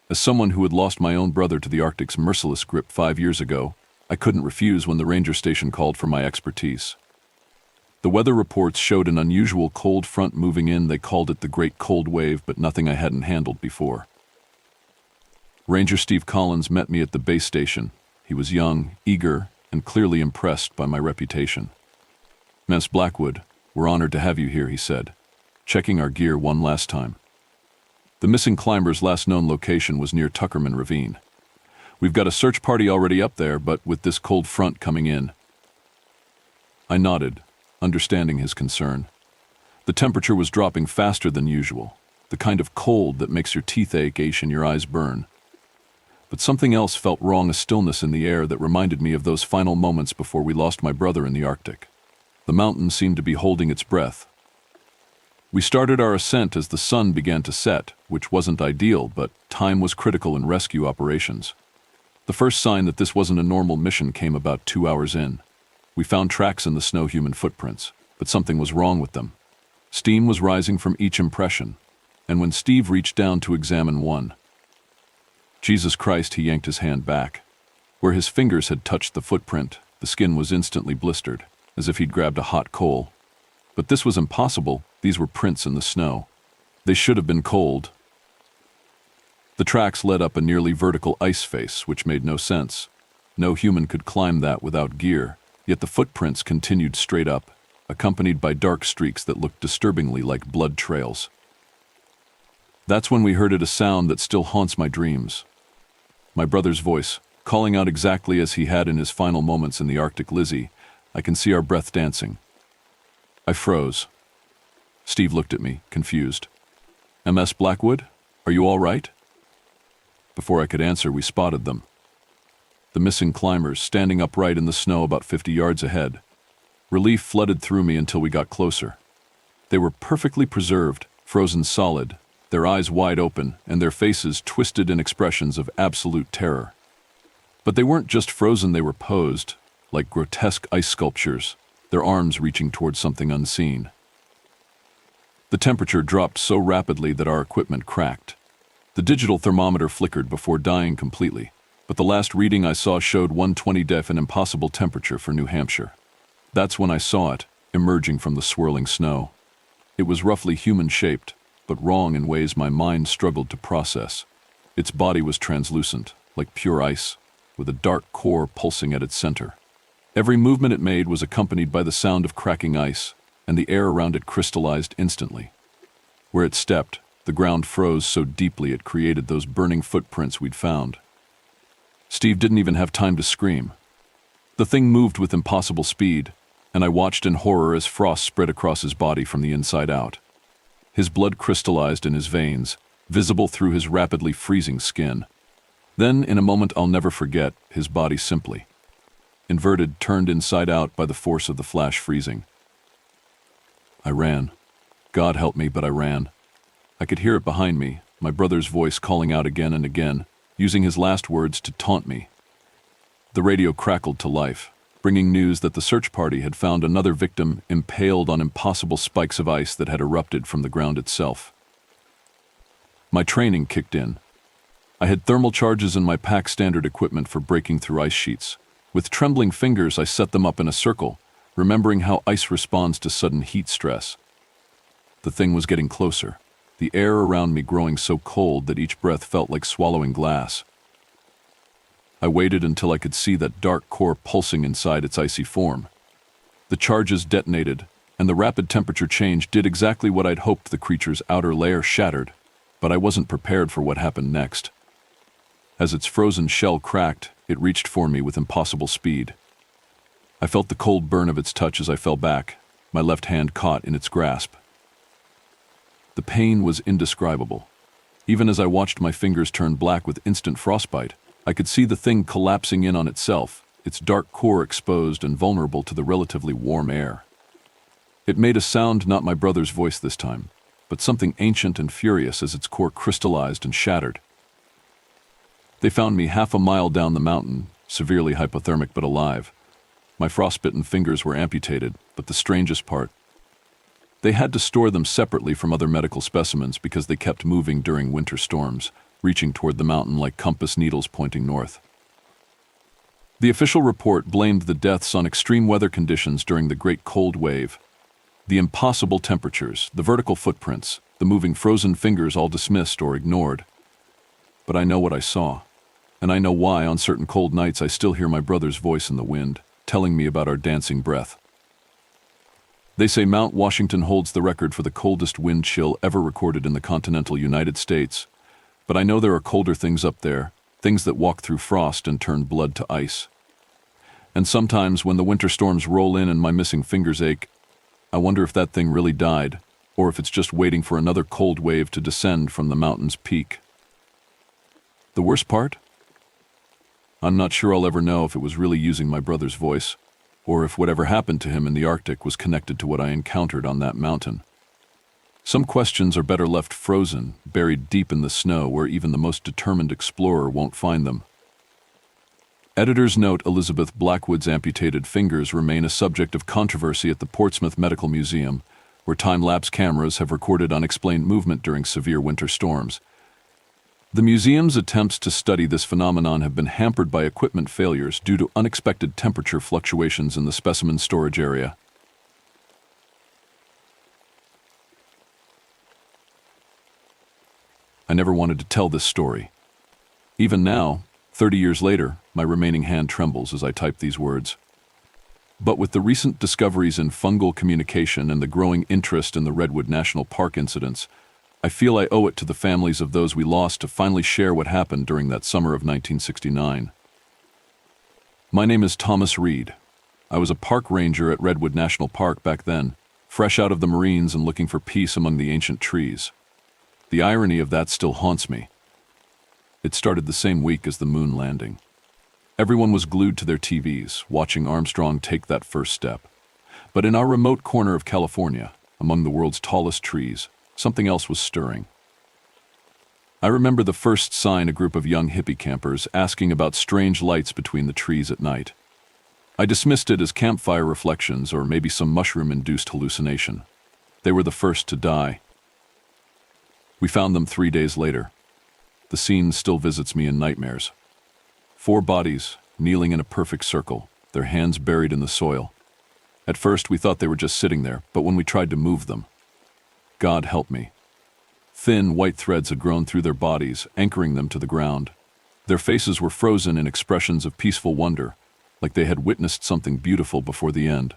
As someone who had lost my own brother to the Arctic's merciless grip 5 years ago, I couldn't refuse when the ranger station called for my expertise. The weather reports showed an unusual cold front moving in. They called it the Great Cold Wave, but nothing I hadn't handled before. Ranger Steve Collins met me at the base station. He was young, eager, and clearly impressed by my reputation. "Miss Blackwood, we're honored to have you here," he said, checking our gear one last time. The missing climber's last known location was near Tuckerman Ravine. "We've got a search party already up there, but with this cold front coming in..." I nodded, understanding his concern. The temperature was dropping faster than usual, the kind of cold that makes your teeth ache and your eyes burn. But something else felt wrong, a stillness in the air that reminded me of those final moments before we lost my brother in the Arctic. The mountain seemed to be holding its breath. We started our ascent as the sun began to set, which wasn't ideal, but time was critical in rescue operations. The first sign that this wasn't a normal mission came about 2 hours in. We found tracks in the snow, human footprints, but something was wrong with them. Steam was rising from each impression, and when Steve reached down to examine one, Jesus Christ, he yanked his hand back. Where his fingers had touched the footprint, the skin was instantly blistered, as if he'd grabbed a hot coal. But this was impossible. These were prints in the snow. They should have been cold. The tracks led up a nearly vertical ice face, which made no sense. No human could climb that without gear, yet the footprints continued straight up, accompanied by dark streaks that looked disturbingly like blood trails. That's when we heard a sound that still haunts my dreams. My brother's voice, calling out exactly as he had in his final moments in the Arctic. "Lizzie, I can see our breath dancing." I froze. Steve looked at me, confused. "MS Blackwood, are you all right?" Before I could answer, we spotted them. The missing climbers, standing upright in the snow about 50 yards ahead. Relief flooded through me until we got closer. They were perfectly preserved, frozen solid, their eyes wide open, and their faces twisted in expressions of absolute terror. But they weren't just frozen, they were posed, like grotesque ice sculptures, their arms reaching towards something unseen. The temperature dropped so rapidly that our equipment cracked. The digital thermometer flickered before dying completely, but the last reading I saw showed 120 def, an impossible temperature for New Hampshire. That's when I saw it, emerging from the swirling snow. It was roughly human-shaped, but wrong in ways my mind struggled to process. Its body was translucent, like pure ice, with a dark core pulsing at its center. Every movement it made was accompanied by the sound of cracking ice, and the air around it crystallized instantly. Where it stepped, the ground froze so deeply it created those burning footprints we'd found. Steve didn't even have time to scream. The thing moved with impossible speed, and I watched in horror as frost spread across his body from the inside out. His blood crystallized in his veins, visible through his rapidly freezing skin. Then, in a moment I'll never forget, his body simply inverted, turned inside out by the force of the flash freezing. I ran. God help me, but I ran. I could hear it behind me, my brother's voice calling out again and again, using his last words to taunt me. The radio crackled to life, bringing news that the search party had found another victim impaled on impossible spikes of ice that had erupted from the ground itself. My training kicked in. I had thermal charges in my pack, standard equipment for breaking through ice sheets. With trembling fingers, I set them up in a circle, remembering how ice responds to sudden heat stress. The thing was getting closer, the air around me growing so cold that each breath felt like swallowing glass. I waited until I could see that dark core pulsing inside its icy form. The charges detonated, and the rapid temperature change did exactly what I'd hoped. The creature's outer layer shattered, but I wasn't prepared for what happened next. As its frozen shell cracked, it reached for me with impossible speed. I felt the cold burn of its touch as I fell back, my left hand caught in its grasp. The pain was indescribable. Even as I watched my fingers turn black with instant frostbite, I could see the thing collapsing in on itself, its dark core exposed and vulnerable to the relatively warm air. It made a sound, not my brother's voice this time, but something ancient and furious as its core crystallized and shattered. They found me half a mile down the mountain, severely hypothermic but alive. My frostbitten fingers were amputated, but the strangest part, they had to store them separately from other medical specimens because they kept moving during winter storms, reaching toward the mountain like compass needles pointing north. The official report blamed the deaths on extreme weather conditions during the Great Cold Wave. The impossible temperatures, the vertical footprints, the moving frozen fingers all dismissed or ignored. But I know what I saw, and I know why on certain cold nights I still hear my brother's voice in the wind, telling me about our dancing breath. They say Mount Washington holds the record for the coldest wind chill ever recorded in the continental United States, but I know there are colder things up there, things that walk through frost and turn blood to ice. And sometimes when the winter storms roll in and my missing fingers ache, I wonder if that thing really died, or if it's just waiting for another cold wave to descend from the mountain's peak. The worst part? I'm not sure I'll ever know if it was really using my brother's voice, or if whatever happened to him in the Arctic was connected to what I encountered on that mountain. Some questions are better left frozen, buried deep in the snow where even the most determined explorer won't find them. Editor's note: Elizabeth Blackwood's amputated fingers remain a subject of controversy at the Portsmouth Medical Museum, where time-lapse cameras have recorded unexplained movement during severe winter storms. The museum's attempts to study this phenomenon have been hampered by equipment failures due to unexpected temperature fluctuations in the specimen storage area. I never wanted to tell this story. Even now, 30 years later, my remaining hand trembles as I type these words. But with the recent discoveries in fungal communication and the growing interest in the Redwood National Park incidents, I feel I owe it to the families of those we lost to finally share what happened during that summer of 1969. My name is Thomas Reed. I was a park ranger at Redwood National Park back then, fresh out of the Marines and looking for peace among the ancient trees. The irony of that still haunts me. It started the same week as the moon landing. Everyone was glued to their TVs, watching Armstrong take that first step. But in our remote corner of California, among the world's tallest trees, something else was stirring. I remember the first sign: a group of young hippie campers asking about strange lights between the trees at night. I dismissed it as campfire reflections or maybe some mushroom-induced hallucination. They were the first to die. We found them 3 days later. The scene still visits me in nightmares. 4 bodies, kneeling in a perfect circle, their hands buried in the soil. At first we thought they were just sitting there, but when we tried to move them, God help me. Thin, white threads had grown through their bodies, anchoring them to the ground. Their faces were frozen in expressions of peaceful wonder, like they had witnessed something beautiful before the end.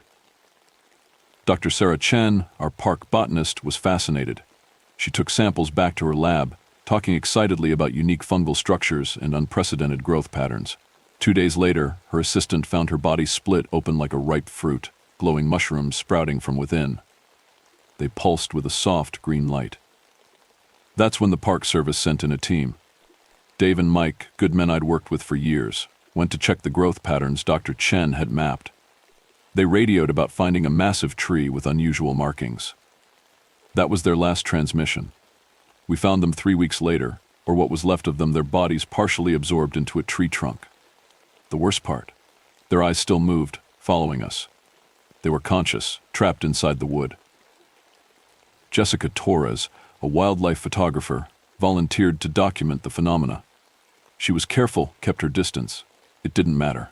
Dr. Sarah Chen, our park botanist, was fascinated. She took samples back to her lab, talking excitedly about unique fungal structures and unprecedented growth patterns. 2 days later, her assistant found her body split open like a ripe fruit, glowing mushrooms sprouting from within. They pulsed with a soft green light. That's when the Park Service sent in a team. Dave and Mike, good men I'd worked with for years, went to check the growth patterns Dr. Chen had mapped. They radioed about finding a massive tree with unusual markings. That was their last transmission. We found them 3 weeks later, or what was left of them, their bodies partially absorbed into a tree trunk. The worst part, their eyes still moved, following us. They were conscious, trapped inside the wood. Jessica Torres, a wildlife photographer, volunteered to document the phenomena. She was careful, kept her distance. It didn't matter.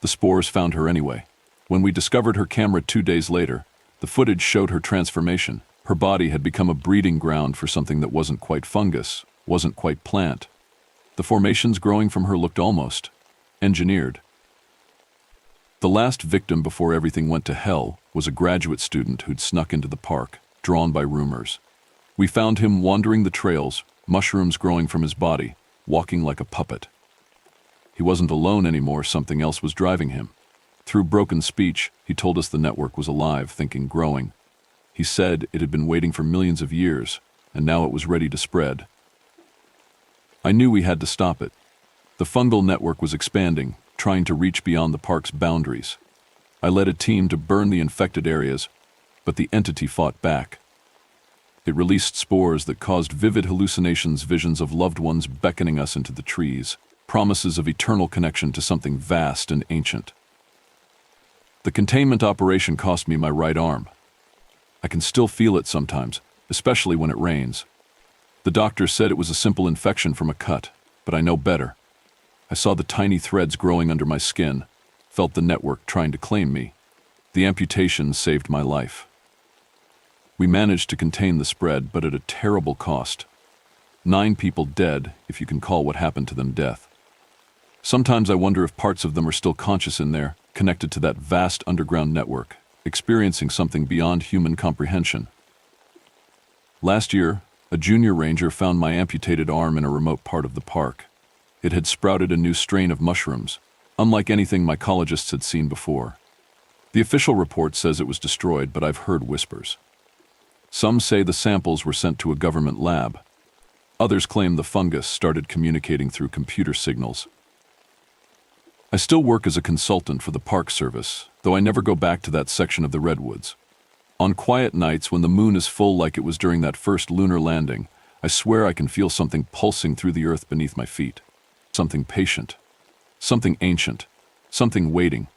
The spores found her anyway. When we discovered her camera 2 days later, the footage showed her transformation. Her body had become a breeding ground for something that wasn't quite fungus, wasn't quite plant. The formations growing from her looked almost engineered. The last victim before everything went to hell was a graduate student who'd snuck into the park, drawn by rumors. We found him wandering the trails, mushrooms growing from his body, walking like a puppet. He wasn't alone anymore, something else was driving him. Through broken speech, he told us the network was alive, thinking, growing. He said it had been waiting for millions of years, and now it was ready to spread. I knew we had to stop it. The fungal network was expanding, trying to reach beyond the park's boundaries. I led a team to burn the infected areas, but the entity fought back. It released spores that caused vivid hallucinations, visions of loved ones beckoning us into the trees, promises of eternal connection to something vast and ancient. The containment operation cost me my right arm. I can still feel it sometimes, especially when it rains. The doctor said it was a simple infection from a cut, but I know better. I saw the tiny threads growing under my skin, felt the network trying to claim me. The amputation saved my life. We managed to contain the spread, but at a terrible cost. 9 people dead, if you can call what happened to them death. Sometimes I wonder if parts of them are still conscious in there, connected to that vast underground network, experiencing something beyond human comprehension. Last year, a junior ranger found my amputated arm in a remote part of the park. It had sprouted a new strain of mushrooms, unlike anything mycologists had seen before. The official report says it was destroyed, but I've heard whispers. Some say the samples were sent to a government lab. Others claim the fungus started communicating through computer signals. I still work as a consultant for the Park Service, though I never go back to that section of the redwoods. On quiet nights when the moon is full like it was during that first lunar landing, I swear I can feel something pulsing through the earth beneath my feet. Something patient, something ancient, something waiting.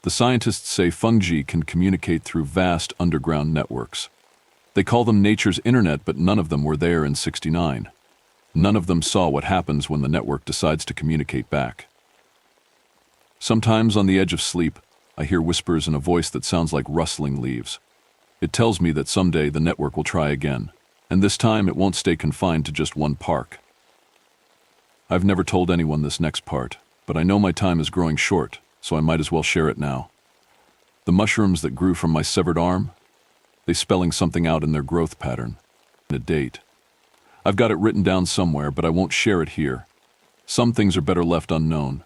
The scientists say fungi can communicate through vast underground networks. They call them nature's internet, but none of them were there in '69. None of them saw what happens when the network decides to communicate back. Sometimes on the edge of sleep, I hear whispers in a voice that sounds like rustling leaves. It tells me that someday the network will try again, and this time it won't stay confined to just one park. I've never told anyone this next part, but I know my time is growing short, so I might as well share it now. The mushrooms that grew from my severed arm, they spelling something out in their growth pattern, and a date. I've got it written down somewhere, but I won't share it here. Some things are better left unknown.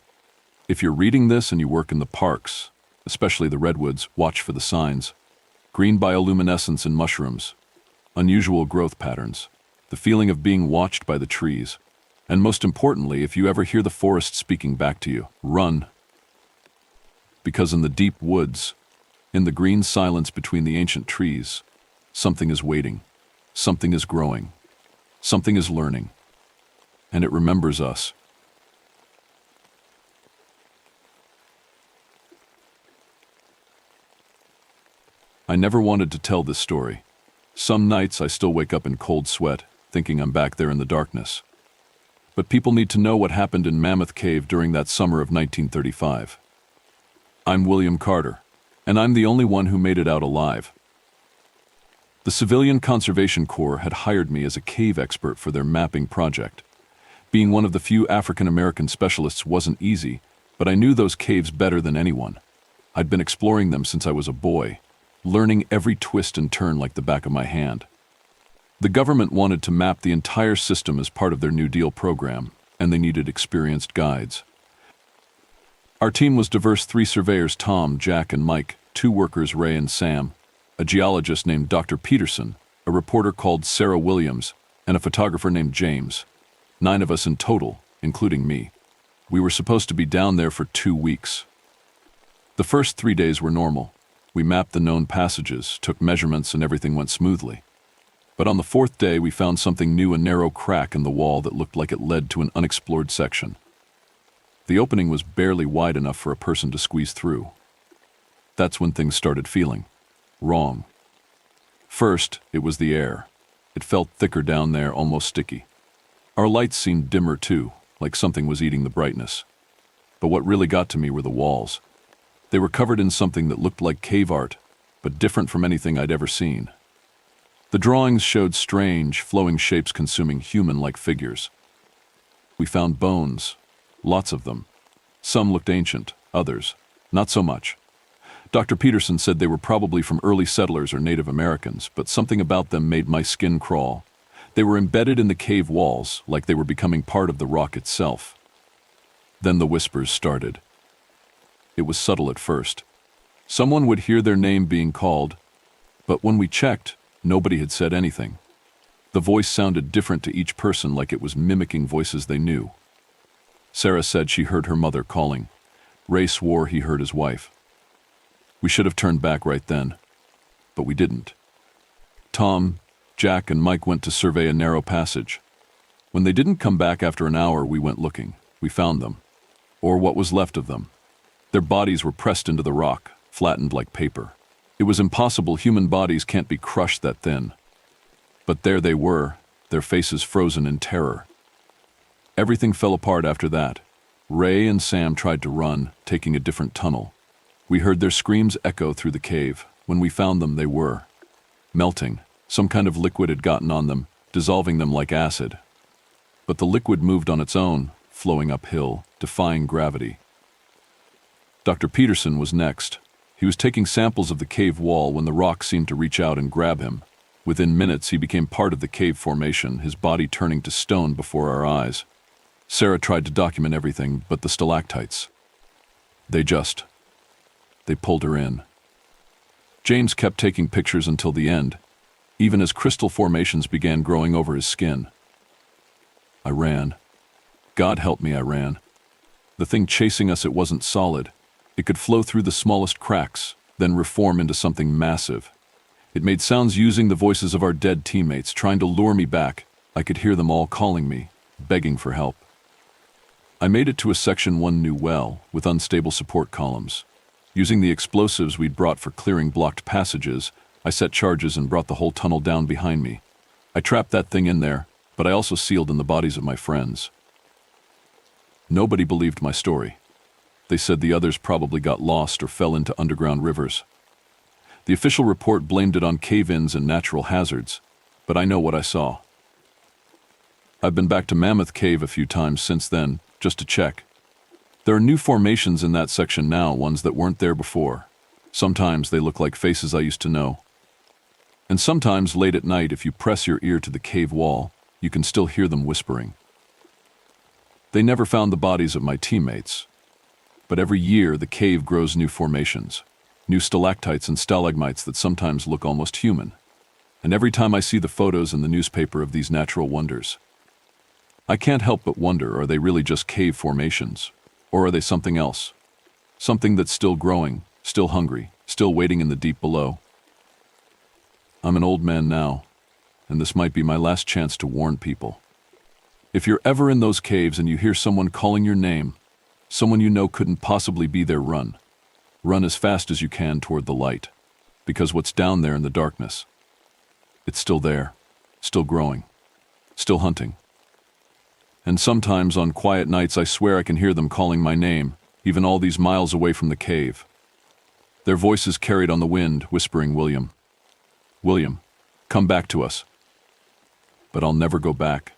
If you're reading this and you work in the parks, especially the redwoods, watch for the signs. Green bioluminescence in mushrooms, unusual growth patterns, the feeling of being watched by the trees. And most importantly, if you ever hear the forest speaking back to you, run. Because in the deep woods, in the green silence between the ancient trees, something is waiting, something is growing, something is learning, and it remembers us. I never wanted to tell this story. Some nights I still wake up in cold sweat, thinking I'm back there in the darkness. But people need to know what happened in Mammoth Cave during that summer of 1935. I'm William Carter, and I'm the only one who made it out alive. The Civilian Conservation Corps had hired me as a cave expert for their mapping project. Being one of the few African-American specialists wasn't easy, but I knew those caves better than anyone. I'd been exploring them since I was a boy, learning every twist and turn like the back of my hand. The government wanted to map the entire system as part of their New Deal program, and they needed experienced guides. Our team was diverse: 3 surveyors, Tom, Jack, and Mike, 2 workers, Ray and Sam, a geologist named Dr. Peterson, a reporter called Sarah Williams, and a photographer named James. 9 of us in total, including me. We were supposed to be down there for 2 weeks. The first 3 days were normal. We mapped the known passages, took measurements, and everything went smoothly. But on the 4th day, we found something new: a narrow crack in the wall that looked like it led to an unexplored section. The opening was barely wide enough for a person to squeeze through. That's when things started feeling wrong. First, it was the air. It felt thicker down there, almost sticky. Our lights seemed dimmer too, like something was eating the brightness. But what really got to me were the walls. They were covered in something that looked like cave art, but different from anything I'd ever seen. The drawings showed strange, flowing shapes consuming human-like figures. We found bones, lots of them, Some looked ancient, others, not so much. Dr. Peterson said they were probably from early settlers or Native Americans, but something about them made my skin crawl. They were embedded in the cave walls, like they were becoming part of the rock itself. Then the whispers started. It was subtle at first. Someone would hear their name being called, but when we checked, nobody had said anything. The voice sounded different to each person, like it was mimicking voices they knew. Sarah said she heard her mother calling. Ray swore he heard his wife. We should have turned back right then, but we didn't. Tom, Jack, and Mike went to survey a narrow passage. When they didn't come back after an hour, we went looking. We found them, or what was left of them. Their bodies were pressed into the rock, flattened like paper. It was impossible. Human bodies can't be crushed that thin. But there they were, their faces frozen in terror. Everything fell apart after that. Ray and Sam tried to run, taking a different tunnel. We heard their screams echo through the cave. When we found them, they were melting. Some kind of liquid had gotten on them, dissolving them like acid. But the liquid moved on its own, flowing uphill, defying gravity. Dr. Peterson was next. He was taking samples of the cave wall when the rock seemed to reach out and grab him. Within minutes, he became part of the cave formation, his body turning to stone before our eyes. Sarah tried to document everything, but the stalactites. They pulled her in. James kept taking pictures until the end, even as crystal formations began growing over his skin. I ran. God help me, I ran. The thing chasing us, it wasn't solid. It could flow through the smallest cracks, then reform into something massive. It made sounds using the voices of our dead teammates, trying to lure me back. I could hear them all calling me, begging for help. I made it to a Section 1 new well, with unstable support columns. Using the explosives we'd brought for clearing blocked passages, I set charges and brought the whole tunnel down behind me. I trapped that thing in there, but I also sealed in the bodies of my friends. Nobody believed my story. They said the others probably got lost or fell into underground rivers. The official report blamed it on cave-ins and natural hazards, but I know what I saw. I've been back to Mammoth Cave a few times since then, just to check. There are new formations in that section now, ones that weren't there before. Sometimes they look like faces I used to know. And sometimes late at night, if you press your ear to the cave wall, you can still hear them whispering. They never found the bodies of my teammates. But every year, the cave grows new formations, new stalactites and stalagmites that sometimes look almost human. And every time I see the photos in the newspaper of these natural wonders, I can't help but wonder, are they really just cave formations? Or are they something else? Something that's still growing, still hungry, still waiting in the deep below. I'm an old man now, and this might be my last chance to warn people. If you're ever in those caves and you hear someone calling your name, someone you know couldn't possibly be there, run. Run as fast as you can toward the light, because what's down there in the darkness, it's still there, still growing, still hunting. And sometimes on quiet nights I swear I can hear them calling my name, even all these miles away from the cave. Their voices carried on the wind, whispering, "William, William, come back to us." But I'll never go back.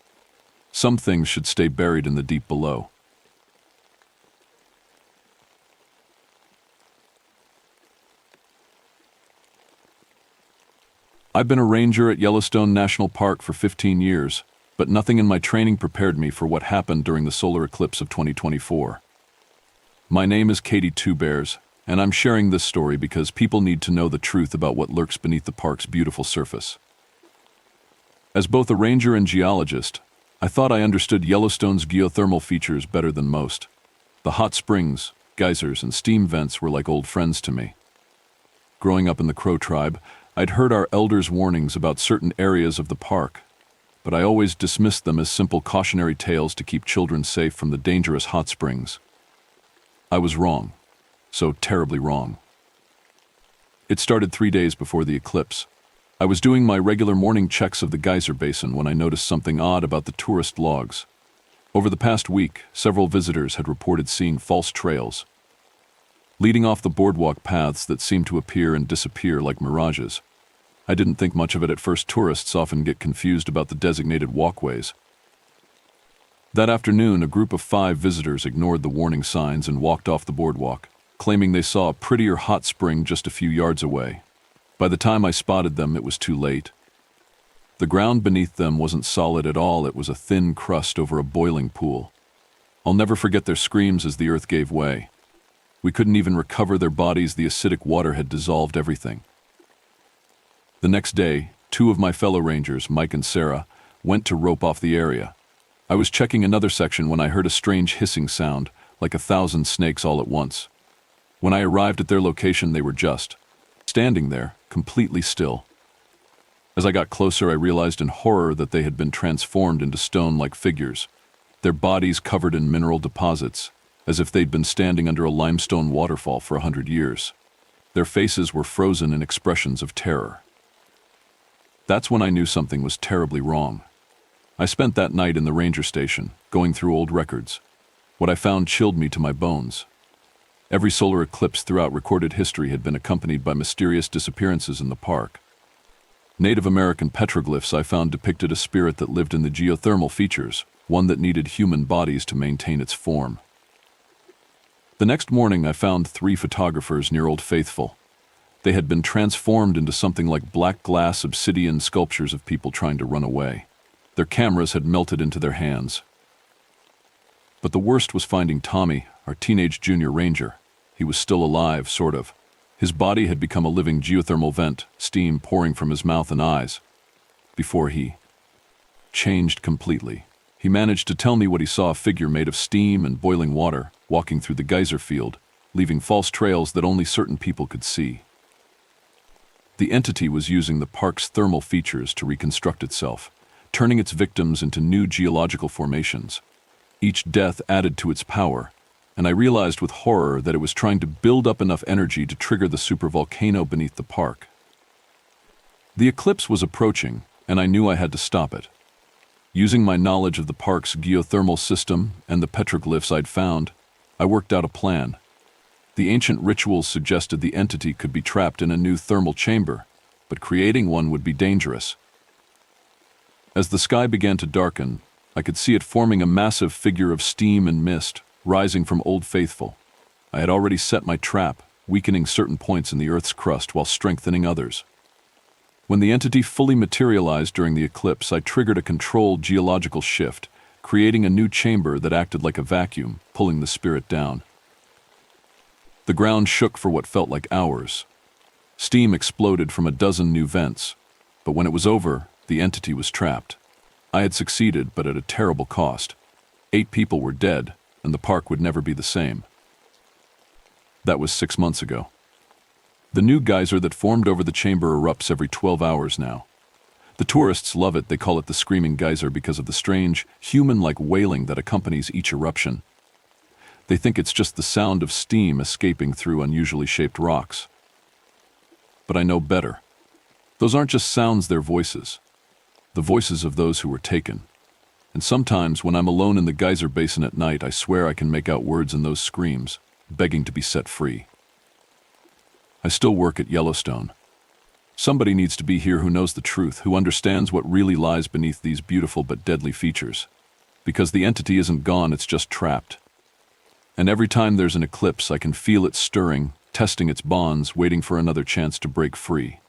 Some things should stay buried in the deep below. I've been a ranger at Yellowstone National Park for 15 years, but nothing in my training prepared me for what happened during the solar eclipse of 2024. My name is Katie Two Bears, and I'm sharing this story because people need to know the truth about what lurks beneath the park's beautiful surface. As both a ranger and geologist, I thought I understood Yellowstone's geothermal features better than most. The hot springs, geysers, and steam vents were like old friends to me. Growing up in the Crow tribe, I'd heard our elders' warnings about certain areas of the park, but I always dismissed them as simple cautionary tales to keep children safe from the dangerous hot springs. I was wrong, so terribly wrong. It started 3 days before the eclipse. I was doing my regular morning checks of the geyser basin when I noticed something odd about the tourist logs. Over the past week, several visitors had reported seeing false trails, leading off the boardwalk paths that seemed to appear and disappear like mirages. I didn't think much of it at first. Tourists often get confused about the designated walkways. That afternoon, a group of 5 visitors ignored the warning signs and walked off the boardwalk, claiming they saw a prettier hot spring just a few yards away. By the time I spotted them, it was too late. The ground beneath them wasn't solid at all, it was a thin crust over a boiling pool. I'll never forget their screams as the earth gave way. We couldn't even recover their bodies, the acidic water had dissolved everything. The next day, 2 of my fellow rangers, Mike and Sarah, went to rope off the area. I was checking another section when I heard a strange hissing sound, like 1,000 snakes all at once. When I arrived at their location, they were just standing there, completely still. As I got closer, I realized in horror that they had been transformed into stone-like figures, their bodies covered in mineral deposits, as if they'd been standing under a limestone waterfall for 100 years. Their faces were frozen in expressions of terror. That's when I knew something was terribly wrong. I spent that night in the ranger station, going through old records. What I found chilled me to my bones. Every solar eclipse throughout recorded history had been accompanied by mysterious disappearances in the park. Native American petroglyphs I found depicted a spirit that lived in the geothermal features, one that needed human bodies to maintain its form. The next morning, I found 3 photographers near Old Faithful. They had been transformed into something like black glass obsidian sculptures of people trying to run away. Their cameras had melted into their hands. But the worst was finding Tommy, our teenage junior ranger. He was still alive, sort of. His body had become a living geothermal vent, steam pouring from his mouth and eyes. Before he changed completely. He managed to tell me what he saw: a figure made of steam and boiling water, walking through the geyser field, leaving false trails that only certain people could see. The entity was using the park's thermal features to reconstruct itself, turning its victims into new geological formations. Each death added to its power, and I realized with horror that it was trying to build up enough energy to trigger the supervolcano beneath the park. The eclipse was approaching, and I knew I had to stop it. Using my knowledge of the park's geothermal system and the petroglyphs I'd found, I worked out a plan. The ancient rituals suggested the entity could be trapped in a new thermal chamber, but creating one would be dangerous. As the sky began to darken, I could see it forming a massive figure of steam and mist, rising from Old Faithful. I had already set my trap, weakening certain points in the Earth's crust while strengthening others. When the entity fully materialized during the eclipse, I triggered a controlled geological shift, creating a new chamber that acted like a vacuum, pulling the spirit down. The ground shook for what felt like hours. Steam exploded from a dozen new vents, but when it was over, the entity was trapped. I had succeeded, but at a terrible cost. 8 people were dead, and the park would never be the same. That was 6 months ago. The new geyser that formed over the chamber erupts every 12 hours now. The tourists love it. They call it the Screaming Geyser because of the strange, human-like wailing that accompanies each eruption. They think it's just the sound of steam escaping through unusually shaped rocks. But I know better. Those aren't just sounds, they're voices. The voices of those who were taken. And sometimes, when I'm alone in the geyser basin at night, I swear I can make out words in those screams, begging to be set free. I still work at Yellowstone. Somebody needs to be here who knows the truth, who understands what really lies beneath these beautiful but deadly features. Because the entity isn't gone, it's just trapped. And every time there's an eclipse, I can feel it stirring, testing its bonds, waiting for another chance to break free.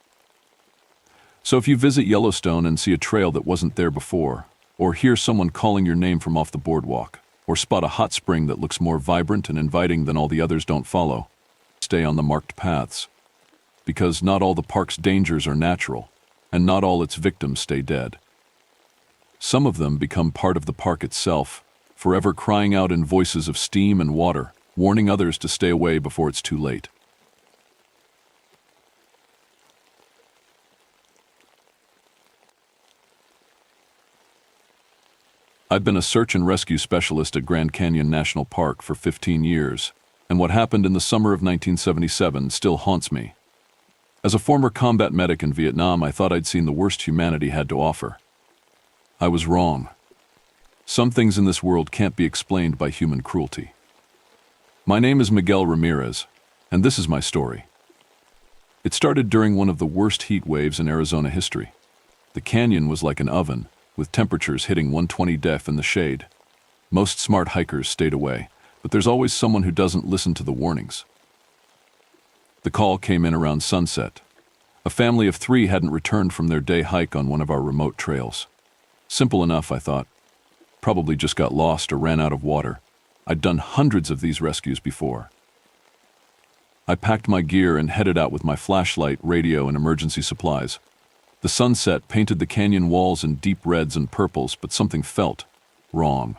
So if you visit Yellowstone and see a trail that wasn't there before, or hear someone calling your name from off the boardwalk, or spot a hot spring that looks more vibrant and inviting than all the others, don't follow. Stay on the marked paths. Because not all the park's dangers are natural, and not all its victims stay dead. Some of them become part of the park itself, forever crying out in voices of steam and water, warning others to stay away before it's too late. I've been a search and rescue specialist at Grand Canyon National Park for 15 years, and what happened in the summer of 1977 still haunts me. As a former combat medic in Vietnam, I thought I'd seen the worst humanity had to offer. I was wrong. Some things in this world can't be explained by human cruelty. My name is Miguel Ramirez, and this is my story. It started during one of the worst heat waves in Arizona history. The canyon was like an oven, with temperatures hitting 120 degrees in the shade. Most smart hikers stayed away, but there's always someone who doesn't listen to the warnings. The call came in around sunset. A family of 3 hadn't returned from their day hike on one of our remote trails. Simple enough, I thought. Probably just got lost or ran out of water. I'd done hundreds of these rescues before. I packed my gear and headed out with my flashlight, radio, and emergency supplies. The sunset painted the canyon walls in deep reds and purples, but something felt wrong.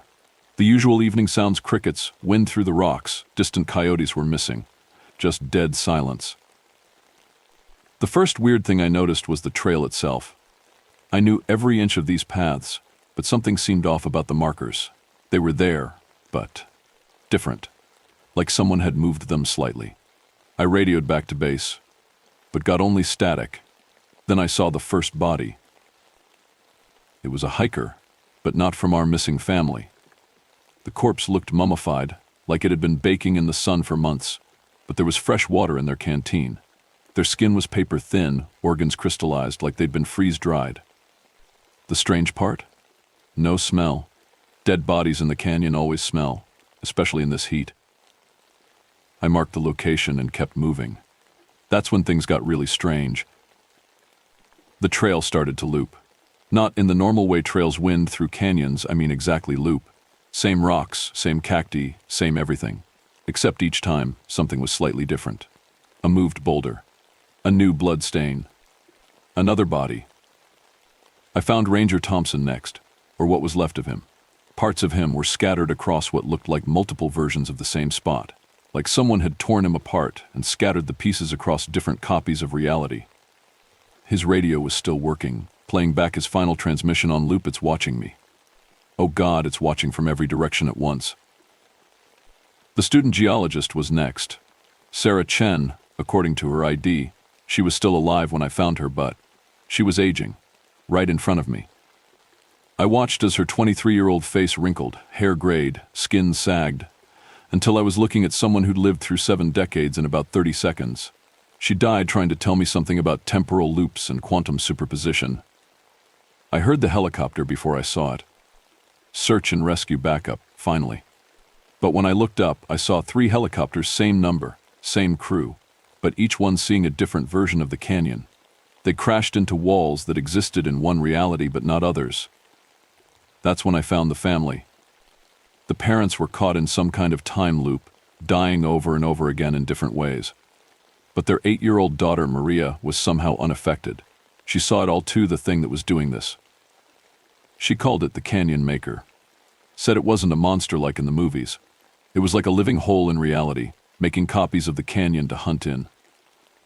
The usual evening sounds, crickets, wind through the rocks, distant coyotes were missing. Just dead silence. The first weird thing I noticed was the trail itself. I knew every inch of these paths, but something seemed off about the markers. They were there, but different. Like someone had moved them slightly. I radioed back to base, but got only static. Then I saw the first body. It was a hiker, but not from our missing family. The corpse looked mummified, like it had been baking in the sun for months, but there was fresh water in their canteen. Their skin was paper thin, organs crystallized like they'd been freeze-dried. The strange part? No smell. Dead bodies in the canyon always smell, especially in this heat. I marked the location and kept moving. That's when things got really strange. The trail started to loop. Not in the normal way trails wind through canyons, I mean exactly loop. Same rocks, same cacti, same everything. Except each time, something was slightly different. A moved boulder. A new blood stain. Another body. I found Ranger Thompson next, or what was left of him. Parts of him were scattered across what looked like multiple versions of the same spot, like someone had torn him apart and scattered the pieces across different copies of reality. His radio was still working, playing back his final transmission on loop. It's watching me. Oh God, it's watching from every direction at once. The student geologist was next. Sarah Chen, according to her ID. She was still alive when I found her, but she was aging, right in front of me. I watched as her 23-year-old face wrinkled, hair grayed, skin sagged, until I was looking at someone who'd lived through 7 decades in about 30 seconds. She died trying to tell me something about temporal loops and quantum superposition. I heard the helicopter before I saw it. Search and rescue backup, finally. But when I looked up, I saw 3 helicopters, same number, same crew, but each one seeing a different version of the canyon. They crashed into walls that existed in one reality but not others. That's when I found the family. The parents were caught in some kind of time loop, dying over and over again in different ways. But their 8-year-old daughter, Maria, was somehow unaffected. She saw it all too, the thing that was doing this. She called it the Canyon Maker. Said it wasn't a monster like in the movies. It was like a living hole in reality, making copies of the canyon to hunt in.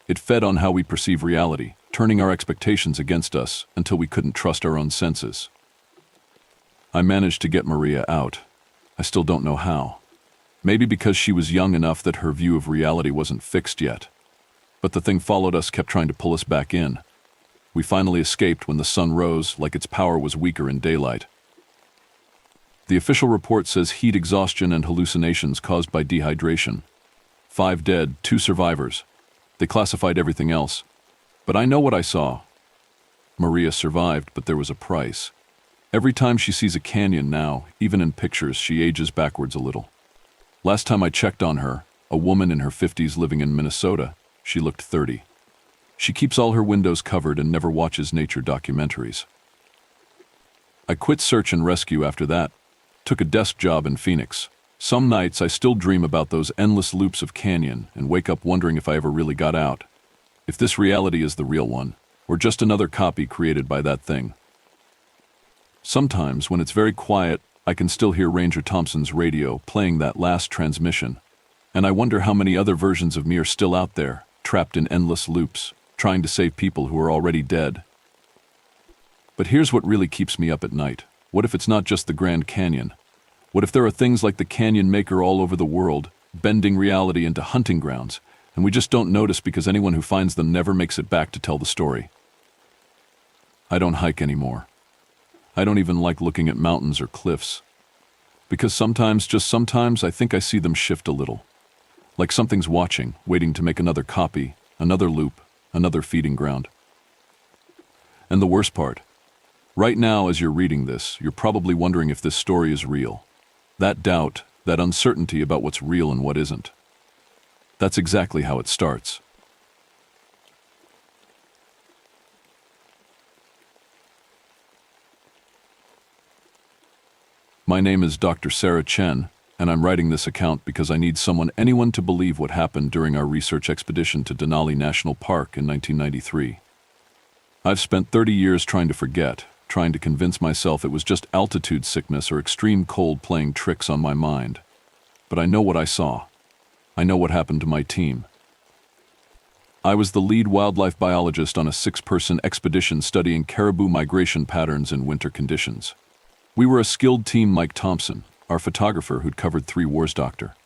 It fed on how we perceive reality, turning our expectations against us until we couldn't trust our own senses. I managed to get Maria out. I still don't know how. Maybe because she was young enough that her view of reality wasn't fixed yet. But the thing followed us, kept trying to pull us back in. We finally escaped when the sun rose, like its power was weaker in daylight. The official report says heat exhaustion and hallucinations caused by dehydration. 5 dead, 2 survivors. They classified everything else. But I know what I saw. Maria survived, but there was a price. Every time she sees a canyon now, even in pictures, she ages backwards a little. Last time I checked on her, a woman in her 50s living in Minnesota, she looked 30. She keeps all her windows covered and never watches nature documentaries. I quit search and rescue after that, took a desk job in Phoenix. Some nights I still dream about those endless loops of canyon and wake up wondering if I ever really got out. If this reality is the real one, or just another copy created by that thing. Sometimes, when it's very quiet, I can still hear Ranger Thompson's radio playing that last transmission, and I wonder how many other versions of me are still out there, trapped in endless loops, trying to save people who are already dead. But here's what really keeps me up at night. What if it's not just the Grand Canyon? What if there are things like the Canyon Maker all over the world, bending reality into hunting grounds, and we just don't notice because anyone who finds them never makes it back to tell the story? I don't hike anymore. I don't even like looking at mountains or cliffs. Because sometimes, just sometimes, I think I see them shift a little. Like something's watching, waiting to make another copy, another loop, another feeding ground. And the worst part, right now as you're reading this, you're probably wondering if this story is real. That doubt, that uncertainty about what's real and what isn't. That's exactly how it starts. My name is Dr. Sarah Chen, and I'm writing this account because I need anyone to believe what happened during our research expedition to Denali National Park in 1993. I've spent 30 years trying to forget, trying to convince myself it was just altitude sickness or extreme cold playing tricks on my mind. But I know what I saw. I know what happened to my team. I was the lead wildlife biologist on a 6-person expedition studying caribou migration patterns in winter conditions. We were a skilled team: Mike Thompson, our photographer who'd covered 3 wars, Dr.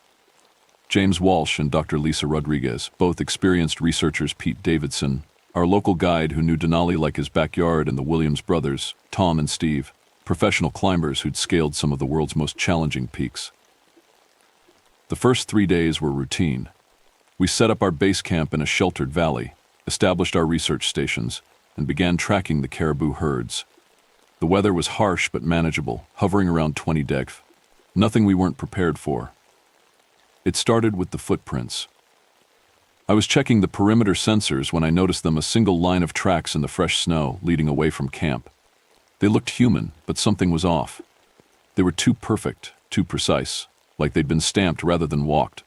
James Walsh and Dr. Lisa Rodriguez, both experienced researchers, Pete Davidson, our local guide who knew Denali like his backyard, and the Williams brothers, Tom and Steve, professional climbers who'd scaled some of the world's most challenging peaks. The first 3 days were routine. We set up our base camp in a sheltered valley, established our research stations, and began tracking the caribou herds. The weather was harsh but manageable, hovering around 20 degrees. Nothing we weren't prepared for. It started with the footprints. I was checking the perimeter sensors when I noticed them, a single line of tracks in the fresh snow leading away from camp. They looked human, but something was off. They were too perfect, too precise, like they'd been stamped rather than walked.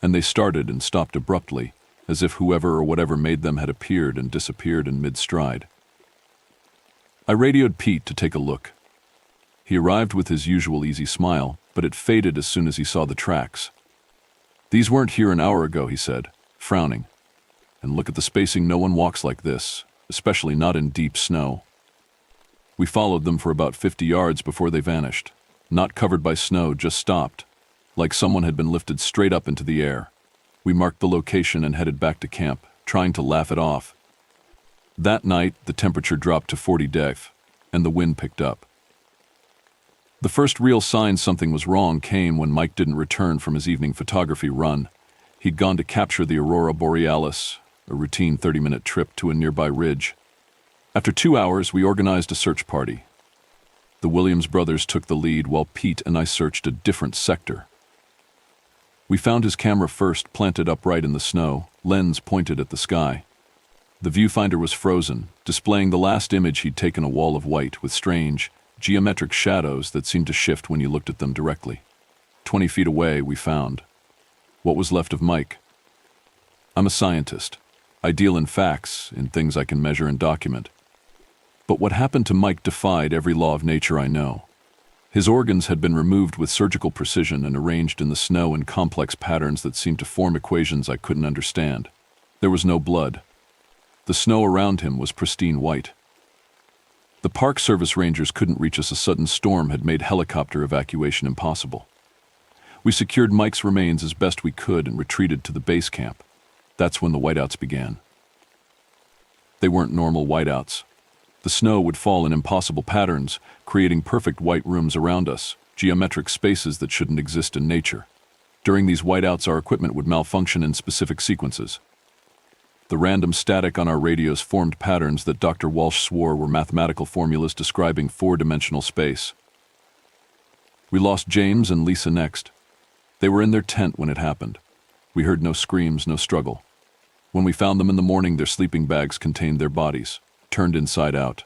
And they started and stopped abruptly, as if whoever or whatever made them had appeared and disappeared in mid-stride. I radioed Pete to take a look. He arrived with his usual easy smile, but it faded as soon as he saw the tracks. "These weren't here an hour ago," he said, frowning. "And look at the spacing. No one walks like this, especially not in deep snow." We followed them for about 50 yards before they vanished. Not covered by snow, just stopped, like someone had been lifted straight up into the air. We marked the location and headed back to camp, trying to laugh it off. That night, the temperature dropped to 40 degrees, and the wind picked up. The first real sign something was wrong came when Mike didn't return from his evening photography run. He'd gone to capture the aurora borealis, a routine 30-minute trip to a nearby ridge. After 2 hours, we organized a search party. The Williams brothers took the lead while Pete and I searched a different sector. We found his camera first, planted upright in the snow, lens pointed at the sky. The viewfinder was frozen, displaying the last image he'd taken, a wall of white with strange, geometric shadows that seemed to shift when you looked at them directly. 20 feet away, we found what was left of Mike. I'm a scientist. I deal in facts, in things I can measure and document. But what happened to Mike defied every law of nature I know. His organs had been removed with surgical precision and arranged in the snow in complex patterns that seemed to form equations I couldn't understand. There was no blood. The snow around him was pristine white. The Park Service rangers couldn't reach us. A sudden storm had made helicopter evacuation impossible. We secured Mike's remains as best we could and retreated to the base camp. That's when the whiteouts began. They weren't normal whiteouts. The snow would fall in impossible patterns, creating perfect white rooms around us, geometric spaces that shouldn't exist in nature. During these whiteouts, our equipment would malfunction in specific sequences. The random static on our radios formed patterns that Dr. Walsh swore were mathematical formulas describing 4-dimensional space. We lost James and Lisa next. They were in their tent when it happened. We heard no screams, no struggle. When we found them in the morning, their sleeping bags contained their bodies, turned inside out.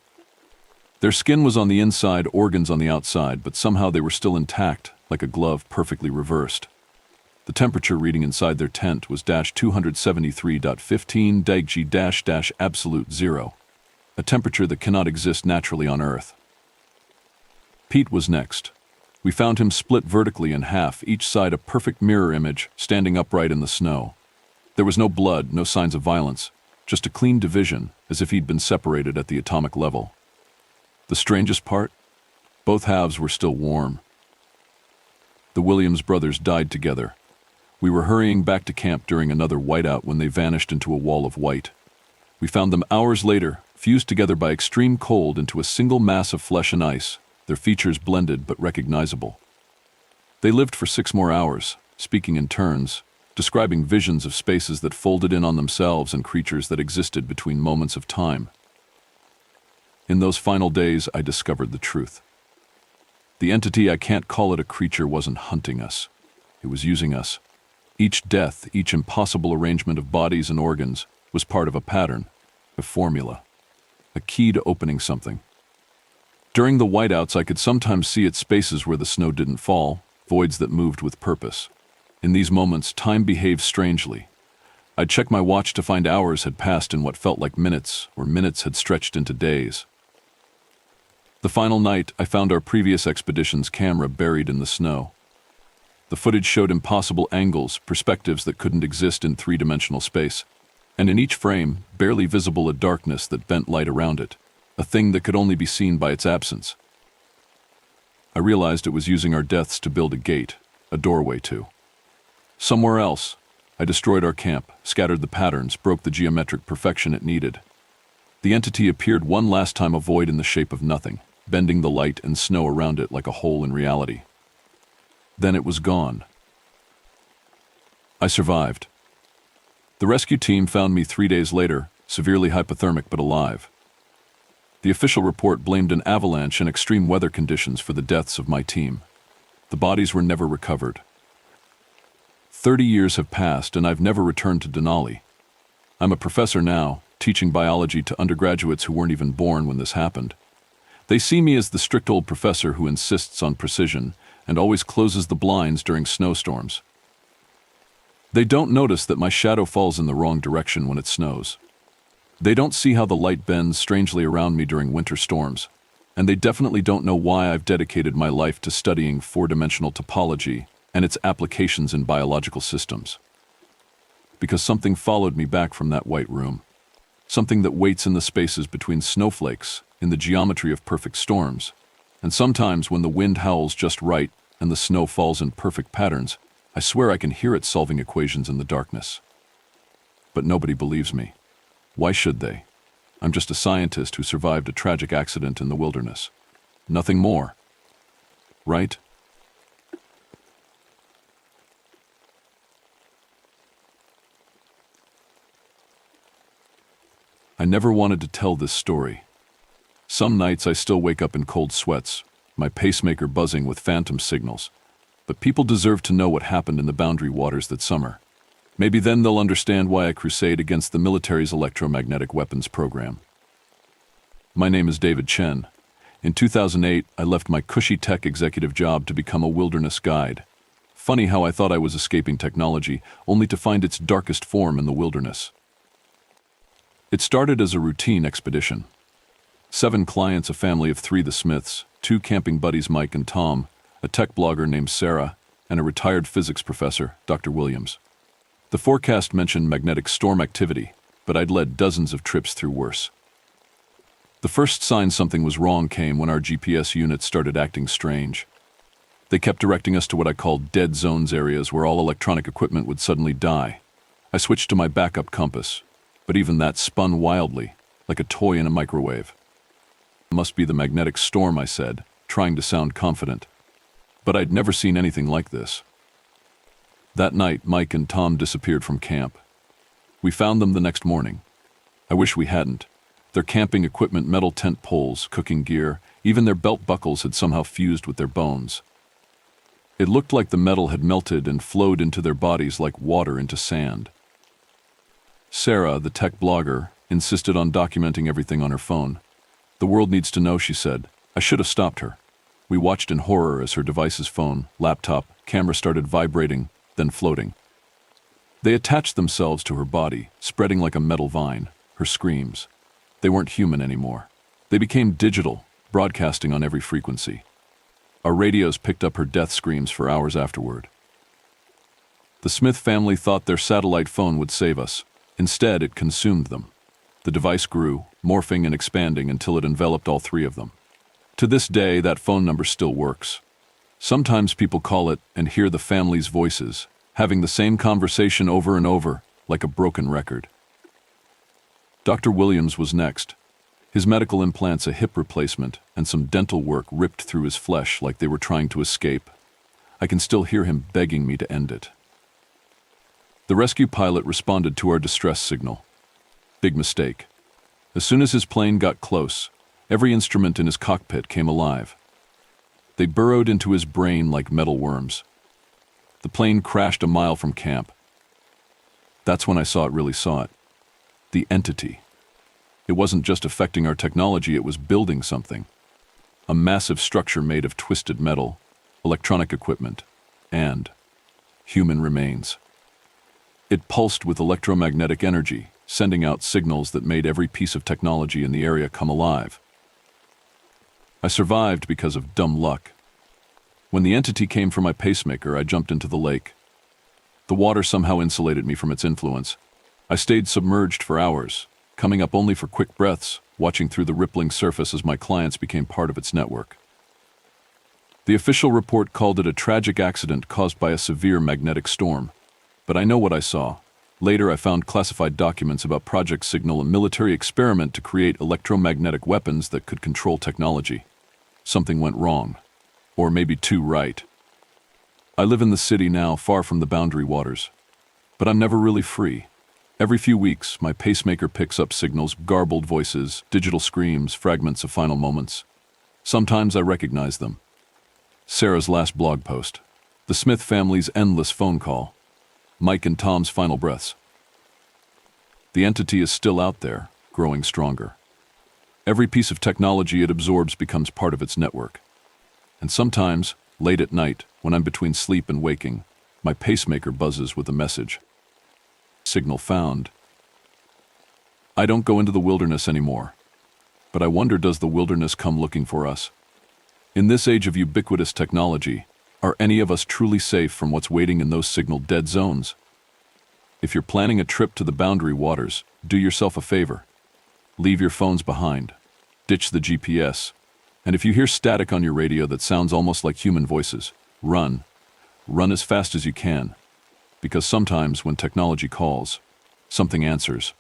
Their skin was on the inside, organs on the outside, but somehow they were still intact, like a glove perfectly reversed. The temperature reading inside their tent was -273.15 deg absolute zero, a temperature that cannot exist naturally on Earth. Pete was next. We found him split vertically in half, each side a perfect mirror image, standing upright in the snow. There was no blood, no signs of violence, just a clean division, as if he'd been separated at the atomic level. The strangest part? Both halves were still warm. The Williams brothers died together. We were hurrying back to camp during another whiteout when they vanished into a wall of white. We found them hours later, fused together by extreme cold into a single mass of flesh and ice, their features blended but recognizable. They lived for 6 more hours, speaking in turns, describing visions of spaces that folded in on themselves and creatures that existed between moments of time. In those final days, I discovered the truth. The entity, I can't call it a creature, wasn't hunting us. It was using us. Each death, each impossible arrangement of bodies and organs was part of a pattern, a formula, a key to opening something. During the whiteouts, I could sometimes see its spaces where the snow didn't fall, voids that moved with purpose. In these moments, time behaved strangely. I'd check my watch to find hours had passed in what felt like minutes, or minutes had stretched into days. The final night, I found our previous expedition's camera buried in the snow. The footage showed impossible angles, perspectives that couldn't exist in three-dimensional space, and in each frame, barely visible, a darkness that bent light around it, a thing that could only be seen by its absence. I realized it was using our deaths to build a gate, a doorway to somewhere else. I destroyed our camp, scattered the patterns, broke the geometric perfection it needed. The entity appeared one last time, a void in the shape of nothing, bending the light and snow around it like a hole in reality. Then it was gone. I survived. The rescue team found me 3 days later, severely hypothermic but alive. The official report blamed an avalanche and extreme weather conditions for the deaths of my team. The bodies were never recovered. 30 years have passed and I've never returned to Denali. I'm a professor now, teaching biology to undergraduates who weren't even born when this happened. They see me as the strict old professor who insists on precision and always closes the blinds during snowstorms. They don't notice that my shadow falls in the wrong direction when it snows. They don't see how the light bends strangely around me during winter storms, and they definitely don't know why I've dedicated my life to studying four-dimensional topology and its applications in biological systems. Because something followed me back from that white room. Something that waits in the spaces between snowflakes, in the geometry of perfect storms, and sometimes when the wind howls just right and the snow falls in perfect patterns, I swear I can hear it solving equations in the darkness. But nobody believes me. Why should they? I'm just a scientist who survived a tragic accident in the wilderness. Nothing more. Right? I never wanted to tell this story. Some nights I still wake up in cold sweats, my pacemaker buzzing with phantom signals. But people deserve to know what happened in the boundary waters that summer. Maybe then they'll understand why I crusade against the military's electromagnetic weapons program. My name is David Chen. In 2008, I left my cushy tech executive job to become a wilderness guide. Funny how I thought I was escaping technology, only to find its darkest form in the wilderness. It started as a routine expedition. 7 clients, a family of 3, the Smiths, 2 camping buddies, Mike and Tom, a tech blogger named Sarah, and a retired physics professor, Dr. Williams. The forecast mentioned magnetic storm activity, but I'd led dozens of trips through worse. The first sign something was wrong came when our GPS unit started acting strange. They kept directing us to what I called dead zones, areas where all electronic equipment would suddenly die. I switched to my backup compass, but even that spun wildly, like a toy in a microwave. It must be the magnetic storm, I said, trying to sound confident. But I'd never seen anything like this. That night, Mike and Tom disappeared from camp. We found them the next morning. I wish we hadn't. Their camping equipment, metal tent poles, cooking gear, even their belt buckles had somehow fused with their bones. It looked like the metal had melted and flowed into their bodies like water into sand. Sarah, the tech blogger, insisted on documenting everything on her phone. The world needs to know, she said. I should have stopped her. We watched in horror as her device's phone, laptop, camera started vibrating, then floating. They attached themselves to her body, spreading like a metal vine, her screams. They weren't human anymore. They became digital, broadcasting on every frequency. Our radios picked up her death screams for hours afterward. The Smith family thought their satellite phone would save us. Instead, it consumed them. The device grew, morphing and expanding until it enveloped all 3 of them. To this day, that phone number still works. Sometimes people call it and hear the family's voices, having the same conversation over and over, like a broken record. Dr. Williams was next. His medical implants, a hip replacement, and some dental work ripped through his flesh like they were trying to escape. I can still hear him begging me to end it. The rescue pilot responded to our distress signal. Big mistake. As soon as his plane got close, every instrument in his cockpit came alive. They burrowed into his brain like metal worms. The plane crashed a mile from camp. That's when I really saw it. The entity. It wasn't just affecting our technology, it was building something. A massive structure made of twisted metal, electronic equipment, and human remains. It pulsed with electromagnetic energy, sending out signals that made every piece of technology in the area come alive. I survived because of dumb luck. When the entity came for my pacemaker, I jumped into the lake. The water somehow insulated me from its influence. I stayed submerged for hours, coming up only for quick breaths, watching through the rippling surface as my clients became part of its network. The official report called it a tragic accident caused by a severe magnetic storm. But I know what I saw. Later, I found classified documents about Project Signal, a military experiment to create electromagnetic weapons that could control technology. Something went wrong. Or maybe two right. I live in the city now, far from the boundary waters. But I'm never really free. Every few weeks, my pacemaker picks up signals, garbled voices, digital screams, fragments of final moments. Sometimes I recognize them. Sarah's last blog post. The Smith family's endless phone call. Mike and Tom's final breaths. The entity is still out there, growing stronger. Every piece of technology it absorbs becomes part of its network. And sometimes, late at night, when I'm between sleep and waking, my pacemaker buzzes with a message. Signal found. I don't go into the wilderness anymore. But I wonder, does the wilderness come looking for us? In this age of ubiquitous technology, are any of us truly safe from what's waiting in those signal dead zones? If you're planning a trip to the boundary waters, do yourself a favor. Leave your phones behind. Ditch the GPS. And if you hear static on your radio that sounds almost like human voices, run. Run as fast as you can. Because sometimes when technology calls, something answers.